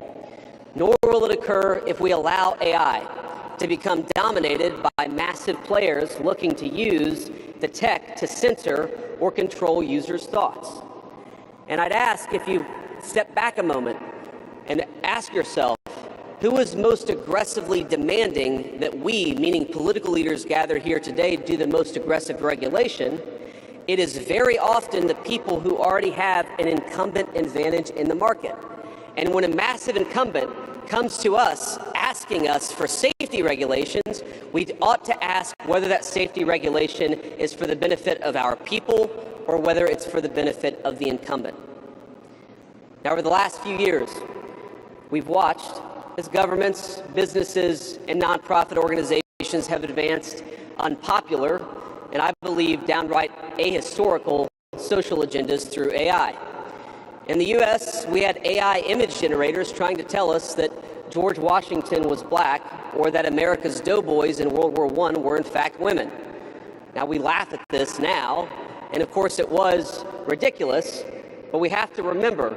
Nor will it occur if we allow AI to become dominated by massive players looking to use the tech to censor or control users' thoughts. And I'd ask if you step back a moment and ask yourself, who is most aggressively demanding that we, meaning political leaders gathered here today, do the most aggressive regulation? It is very often the people who already have an incumbent advantage in the market. And when a massive incumbent comes to us asking us for safety regulations, we ought to ask whether that safety regulation is for the benefit of our people or whether it's for the benefit of the incumbent. Now, over the last few years, we've watched as governments, businesses, and nonprofit organizations have advanced unpopular and I believe downright ahistorical social agendas through AI. In the US, we had AI image generators trying to tell us that George Washington was black or that America's doughboys in World War I were in fact women. Now we laugh at this now, and of course it was ridiculous, but we have to remember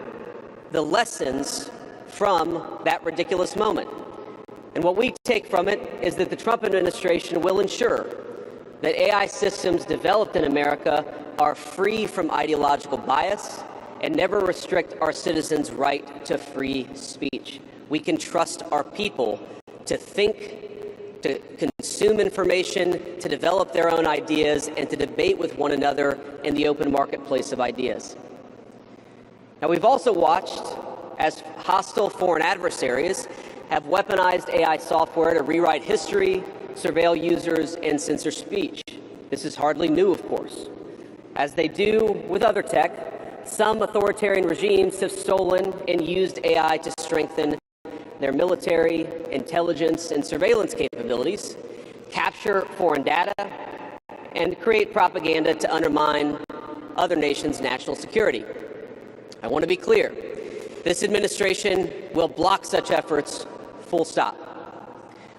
the lessons from that ridiculous moment. And what we take from it is that the Trump administration will ensure that AI systems developed in America are free from ideological bias and never restrict our citizens' right to free speech. We can trust our people to think, to consume information, to develop their own ideas, and to debate with one another in the open marketplace of ideas. Now, we've also watched as hostile foreign adversaries have weaponized AI software to rewrite history, surveil users, and censor speech. This is hardly new, of course. As they do with other tech, some authoritarian regimes have stolen and used AI to strengthen their military, intelligence, and surveillance capabilities, capture foreign data, and create propaganda to undermine other nations' national security. I want to be clear. This administration will block such efforts, full stop.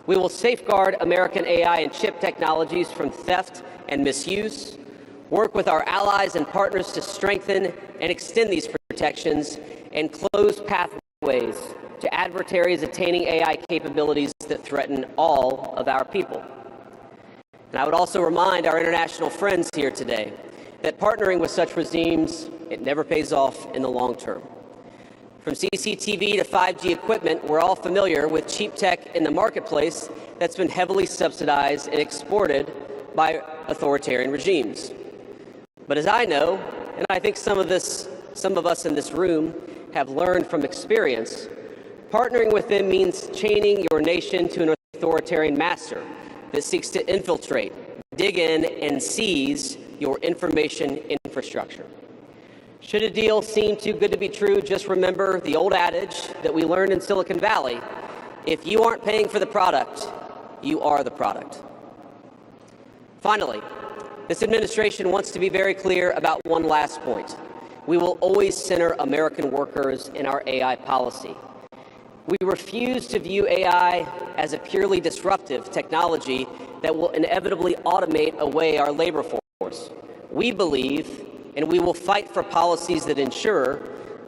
We will safeguard American AI and chip technologies from theft and misuse, work with our allies and partners to strengthen and extend these protections, and close pathways to adversaries attaining AI capabilities that threaten all of our people. And I would also remind our international friends here today that partnering with such regimes, it never pays off in the long term. From CCTV to 5G equipment, we're all familiar with cheap tech in the marketplace that's been heavily subsidized and exported by authoritarian regimes. But as I know, and I think some of us in this room have learned from experience, partnering with them means chaining your nation to an authoritarian master that seeks to infiltrate, dig in, and seize your information infrastructure. Should a deal seem too good to be true, just remember the old adage that we learned in Silicon Valley: if you aren't paying for the product, you are the product. Finally, this administration wants to be very clear about one last point. We will always center American workers in our AI policy. We refuse to view AI as a purely disruptive technology that will inevitably automate away our labor force. We believe, and we will fight for policies that ensure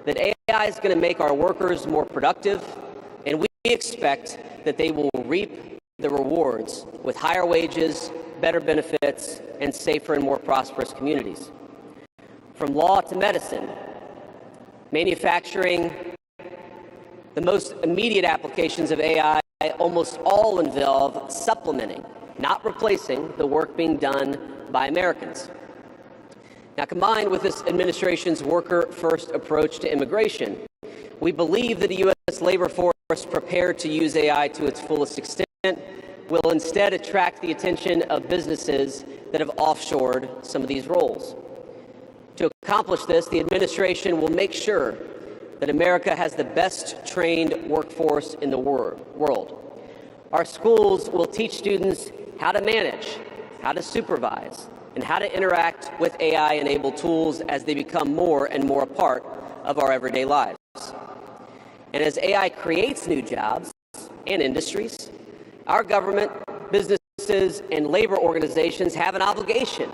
that AI is going to make our workers more productive, and we expect that they will reap the rewards with higher wages, better benefits, and safer and more prosperous communities. From law to medicine, manufacturing, the most immediate applications of AI almost all involve supplementing, not replacing, the work being done by Americans. Now, combined with this administration's worker-first approach to immigration, we believe that a U.S. labor force prepared to use AI to its fullest extent will instead attract the attention of businesses that have offshored some of these roles. To accomplish this, the administration will make sure that America has the best trained workforce in the world. Our schools will teach students how to manage, how to supervise, and how to interact with AI-enabled tools as they become more and more a part of our everyday lives. And as AI creates new jobs and industries, our government, businesses, and labor organizations have an obligation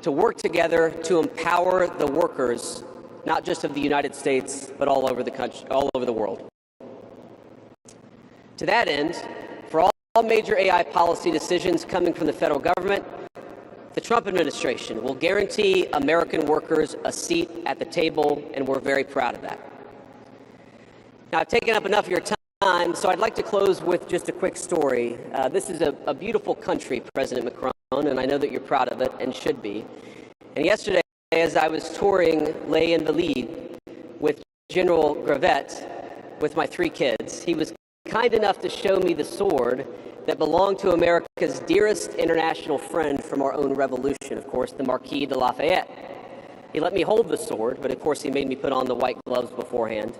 to work together to empower the workers, not just of the United States, but all over the country, all over the world. To that end, for all major AI policy decisions coming from the federal government, the Trump administration will guarantee American workers a seat at the table, and we're very proud of that. Now, I've taken up enough of your time, so I'd like to close with just a quick story. This is a beautiful country, President Macron, and I know that you're proud of it and should be. And yesterday, as I was touring Leyen with General Gravet with my 3 kids, he was kind enough to show me the sword that belonged to America's dearest international friend from our own revolution, of course, the Marquis de Lafayette. He let me hold the sword, but of course he made me put on the white gloves beforehand.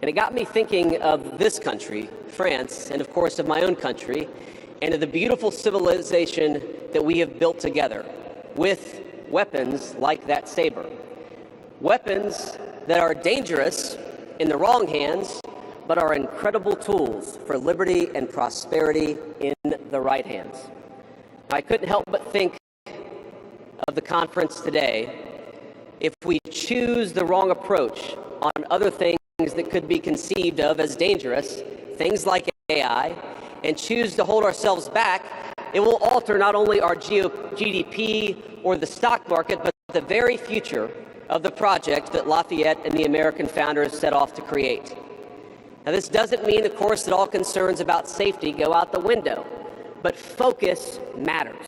And it got me thinking of this country, France, and of course of my own country, and of the beautiful civilization that we have built together with weapons like that saber. Weapons that are dangerous in the wrong hands, but are incredible tools for liberty and prosperity in the right hands. I couldn't help but think of the conference today. If we choose the wrong approach on other things that could be conceived of as dangerous, things like AI, and choose to hold ourselves back, it will alter not only our GDP or the stock market, but the very future of the project that Lafayette and the American founders set off to create. Now, this doesn't mean, of course, that all concerns about safety go out the window, but focus matters.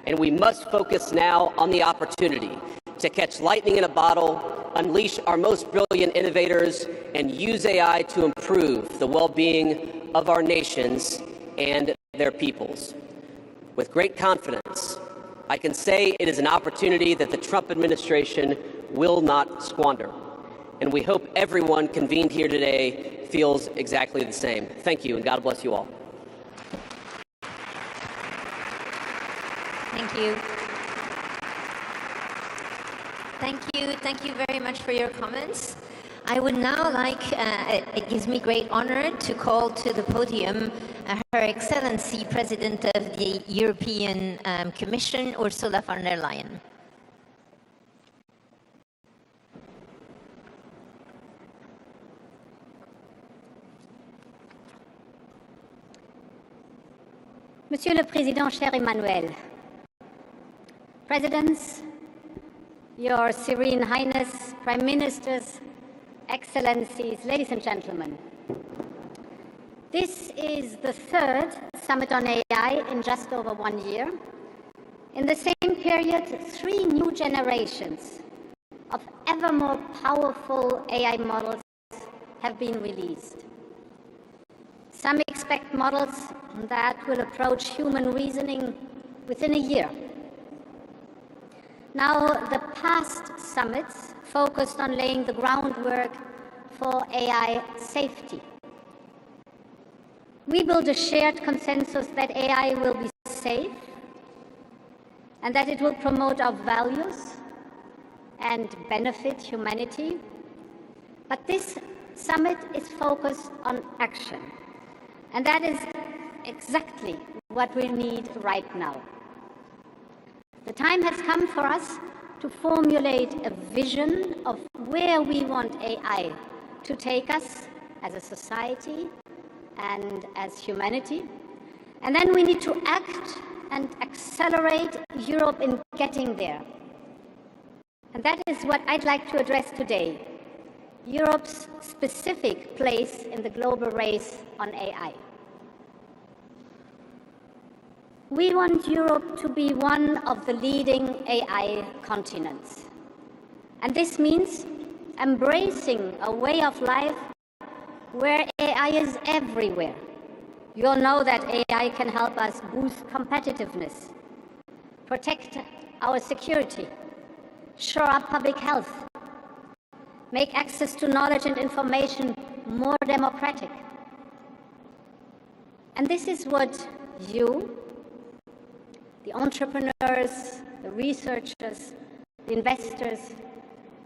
And we must focus now on the opportunity to catch lightning in a bottle, unleash our most brilliant innovators, and use AI to improve the well-being of our nations and their peoples. With great confidence, I can say it is an opportunity that the Trump administration will not squander. And we hope everyone convened here today feels exactly the same. Thank you, and God bless you all. Thank you. Thank you very much for your comments. I would now like, it gives me great honor to call to the podium Her Excellency President of the European Commission, Ursula von der Leyen. Monsieur le Président, cher Emmanuel, Presidents, Your Serene Highness, Prime Ministers, Excellencies, ladies and gentlemen. This is the 3rd Summit on AI in just over 1 year. In the same period, 3 new generations of ever more powerful AI models have been released. Some expect models that will approach human reasoning within a year. Now, the past summits focused on laying the groundwork for AI safety. We build a shared consensus that AI will be safe and that it will promote our values and benefit humanity. But this summit is focused on action. And that is exactly what we need right now. The time has come for us to formulate a vision of where we want AI to take us as a society and as humanity. And then we need to act and accelerate Europe in getting there. And that is what I'd like to address today, Europe's specific place in the global race on AI. We want Europe to be one of the leading AI continents. And this means embracing a way of life where AI is everywhere. You all know that AI can help us boost competitiveness, protect our security, shore up public health, make access to knowledge and information more democratic. And this is what you, the entrepreneurs, the researchers, the investors,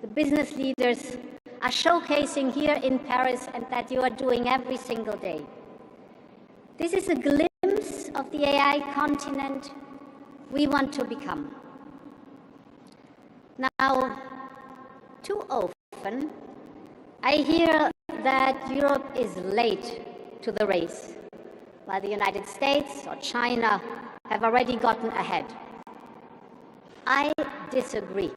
the business leaders are showcasing here in Paris and that you are doing every single day. This is a glimpse of the AI continent we want to become. Now, too often often, I hear that Europe is late to the race, while the United States or China have already gotten ahead. I disagree,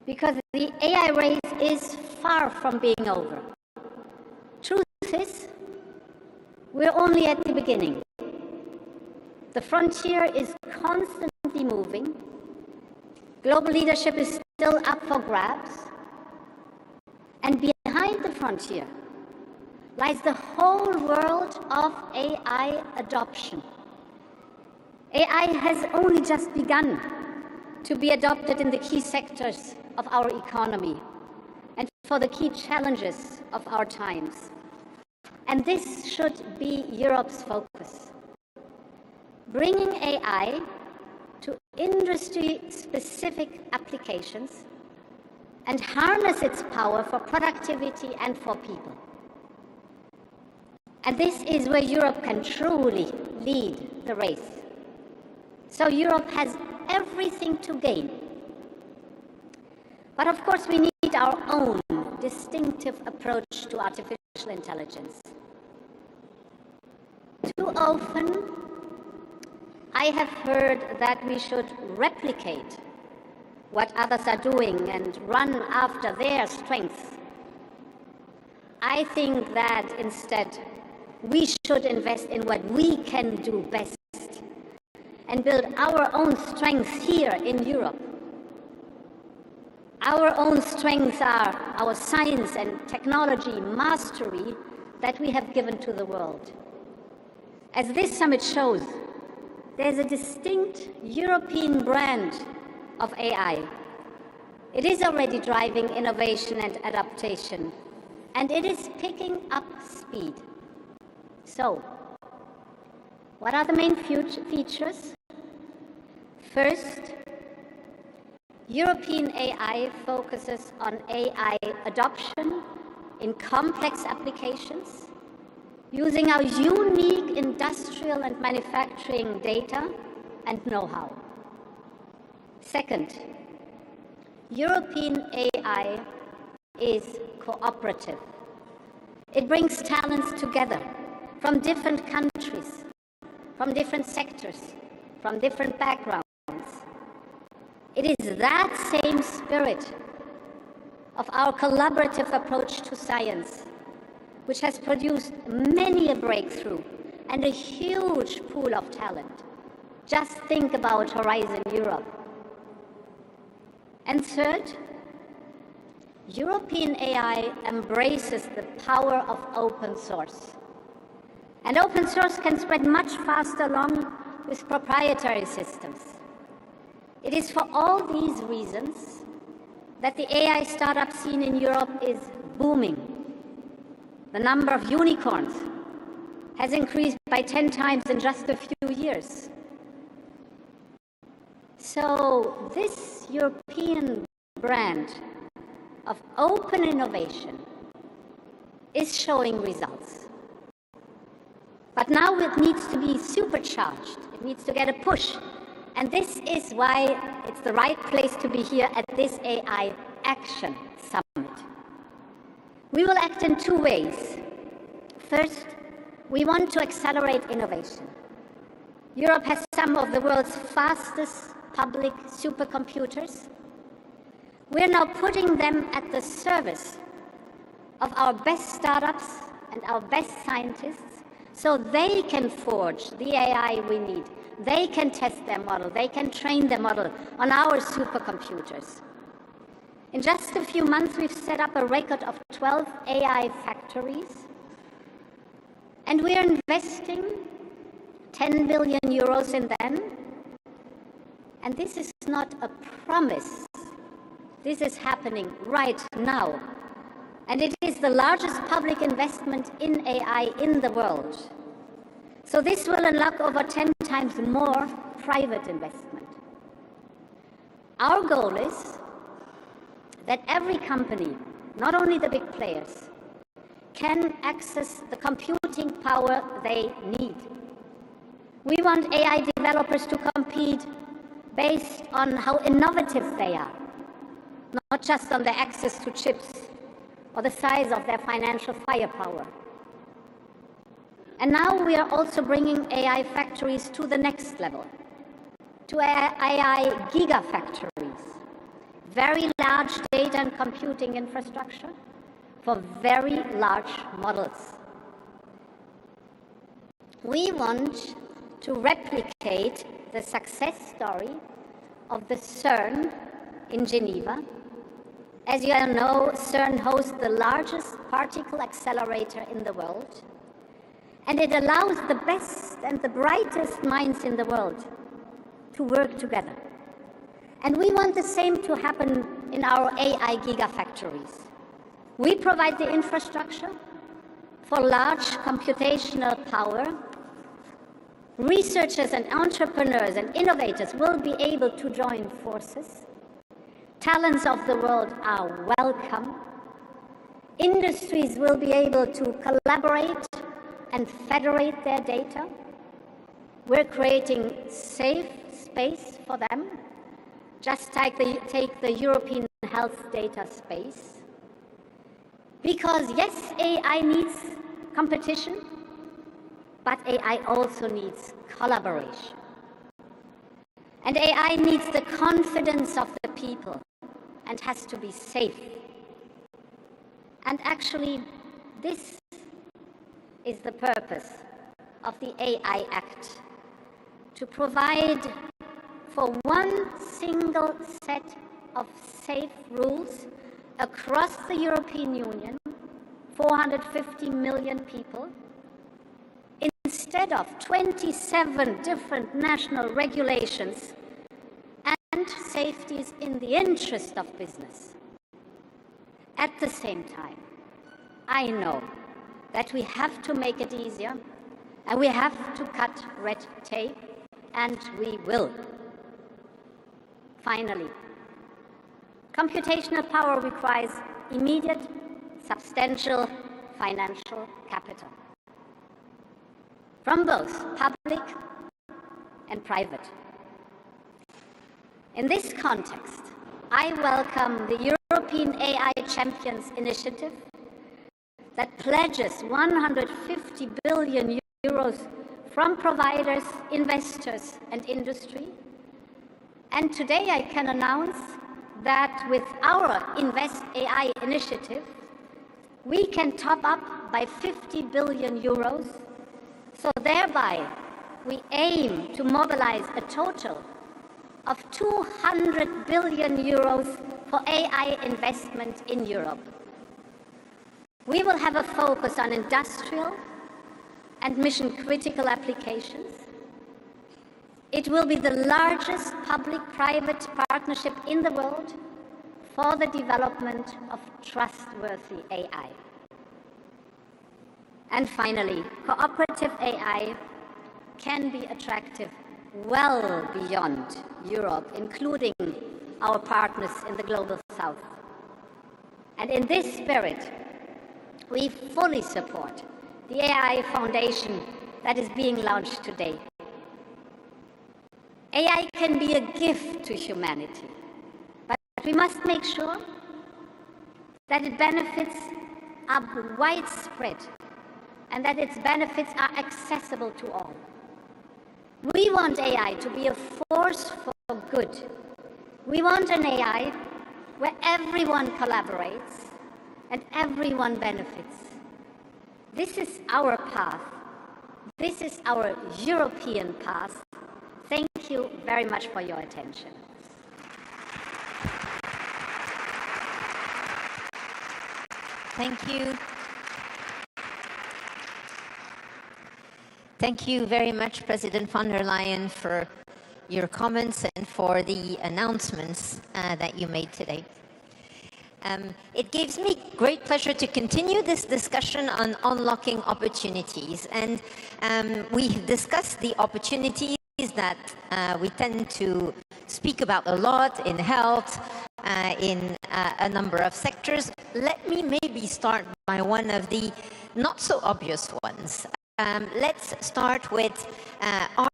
because the AI race is far from being over. Truth is, we're only at the beginning. The frontier is constantly moving. Global leadership is still up for grabs. And behind the frontier lies the whole world of AI adoption. AI has only just begun to be adopted in the key sectors of our economy and for the key challenges of our times. And this should be Europe's focus. Bringing AI to industry-specific applications and harness its power for productivity and for people. And this is where Europe can truly lead the race. So Europe has everything to gain. But of course, we need our own distinctive approach to artificial intelligence. Too often, I have heard that we should replicate what others are doing and run after their strengths. I think that instead, we should invest in what we can do best and build our own strengths here in Europe. Our own strengths are our science and technology mastery that we have given to the world. As this summit shows, there's a distinct European brand of AI. It is already driving innovation and adaptation, and it is picking up speed. So, what are the main features? First, European AI focuses on AI adoption in complex applications, using our unique industrial and manufacturing data and know-how. Second, European AI is cooperative. It brings talents together from different countries, from different sectors, from different backgrounds. It is that same spirit of our collaborative approach to science which has produced many a breakthrough and a huge pool of talent. Just think about Horizon Europe. And third, European AI embraces the power of open source. And open source can spread much faster along with proprietary systems. It is for all these reasons that the AI startup scene in Europe is booming. The number of unicorns has increased by 10 times in just a few years. So this European brand of open innovation is showing results. But now it needs to be supercharged. It needs to get a push. And this is why it's the right place to be here at this AI Action Summit. We will act in two ways. First, we want to accelerate innovation. Europe has some of the world's fastest public supercomputers. We're now putting them at the service of our best startups and our best scientists so they can forge the AI we need. They can test their model. They can train their model on our supercomputers. In just a few months, we've set up a record of 12 AI factories. And we are investing 10 billion euros in them. And this is not a promise. This is happening right now. And it is the largest public investment in AI in the world. So this will unlock over 10 times more private investment. Our goal is that every company, not only the big players, can access the computing power they need. We want AI developers to compete based on how innovative they are, not just on their access to chips or the size of their financial firepower. And now we are also bringing AI factories to the next level, to AI gigafactories, very large data and computing infrastructure for very large models. We want to replicate the success story of the CERN in Geneva. As you all know, CERN hosts the largest particle accelerator in the world, and it allows the best and the brightest minds in the world to work together. And we want the same to happen in our AI gigafactories. We provide the infrastructure for large computational power. Researchers and entrepreneurs and innovators will be able to join forces. Talents of the world are welcome. Industries will be able to collaborate and federate their data. We're creating safe space for them, just take the European health data space. Because yes, AI needs competition, but AI also needs collaboration. And AI needs the confidence of the people and has to be safe. And actually, this is the purpose of the AI Act, to provide for one single set of safe rules across the European Union, 450 million people, instead of 27 different national regulations and safeties in the interest of business. At the same time, I know that we have to make it easier and we have to cut red tape, and we will. Finally, computational power requires immediate, substantial financial capital from both public and private. In this context, I welcome the European AI Champions Initiative that pledges 150 billion euros from providers, investors, and industry. And today I can announce that with our Invest AI initiative, we can top up by 50 billion euros. So thereby, we aim to mobilize a total of 200 billion euros for AI investment in Europe. We will have a focus on industrial and mission-critical applications. It will be the largest public-private partnership in the world for the development of trustworthy AI. And finally, cooperative AI can be attractive well beyond Europe, including our partners in the Global South. And in this spirit, we fully support the AI Foundation that is being launched today. AI can be a gift to humanity, but we must make sure that its benefits are widespread and that its benefits are accessible to all. We want AI to be a force for good. We want an AI where everyone collaborates and everyone benefits. This is our path. This is our European path. Thank you very much for your attention. Thank you. Thank you very much, President von der Leyen, for your comments and for the announcements that you made today. It gives me great pleasure to continue this discussion on unlocking opportunities. And we've discussed the opportunities that we tend to speak about a lot in health, in a number of sectors. Let me maybe start by one of the not so obvious ones. Let's start with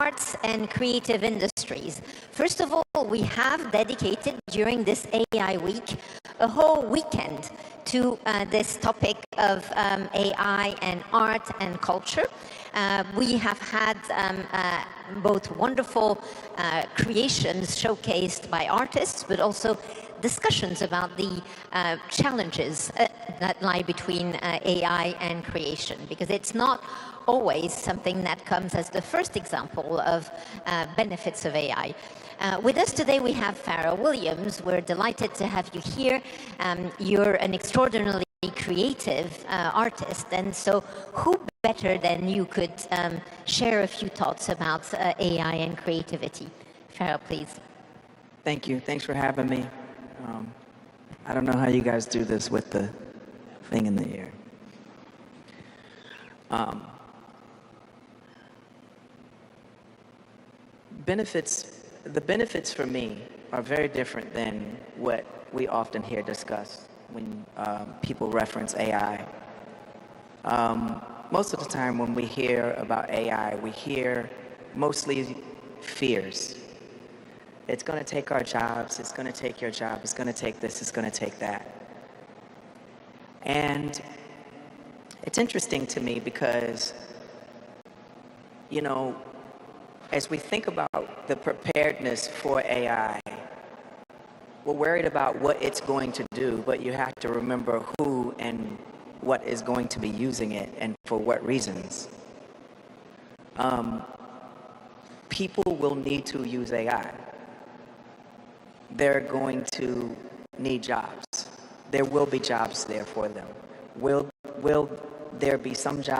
arts and creative industries. First of all, we have dedicated during this AI week a whole weekend to this topic of AI and art and culture. We have had both wonderful creations showcased by artists, but also discussions about the challenges that lie between AI and creation, because it's not always something that comes as the first example of benefits of AI. With us today we have Farah Williams. We're delighted to have you here. You're an extraordinarily creative artist, and so who better than you could share a few thoughts about AI and creativity? Farah, please. Thank you. Thanks for having me. I don't know how you guys do this with the thing in the air. The benefits for me are very different than what we often hear discussed when people reference AI. Most of the time when we hear about AI, we hear mostly fears. It's going to take our jobs, it's going to take your job, it's going to take this, it's going to take that. And it's interesting to me because, you know, as we think about the preparedness for AI, we're worried about what it's going to do, but you have to remember who and what is going to be using it and for what reasons. People will need to use AI. They're going to need jobs. There will be jobs there for them. Will there be some jobs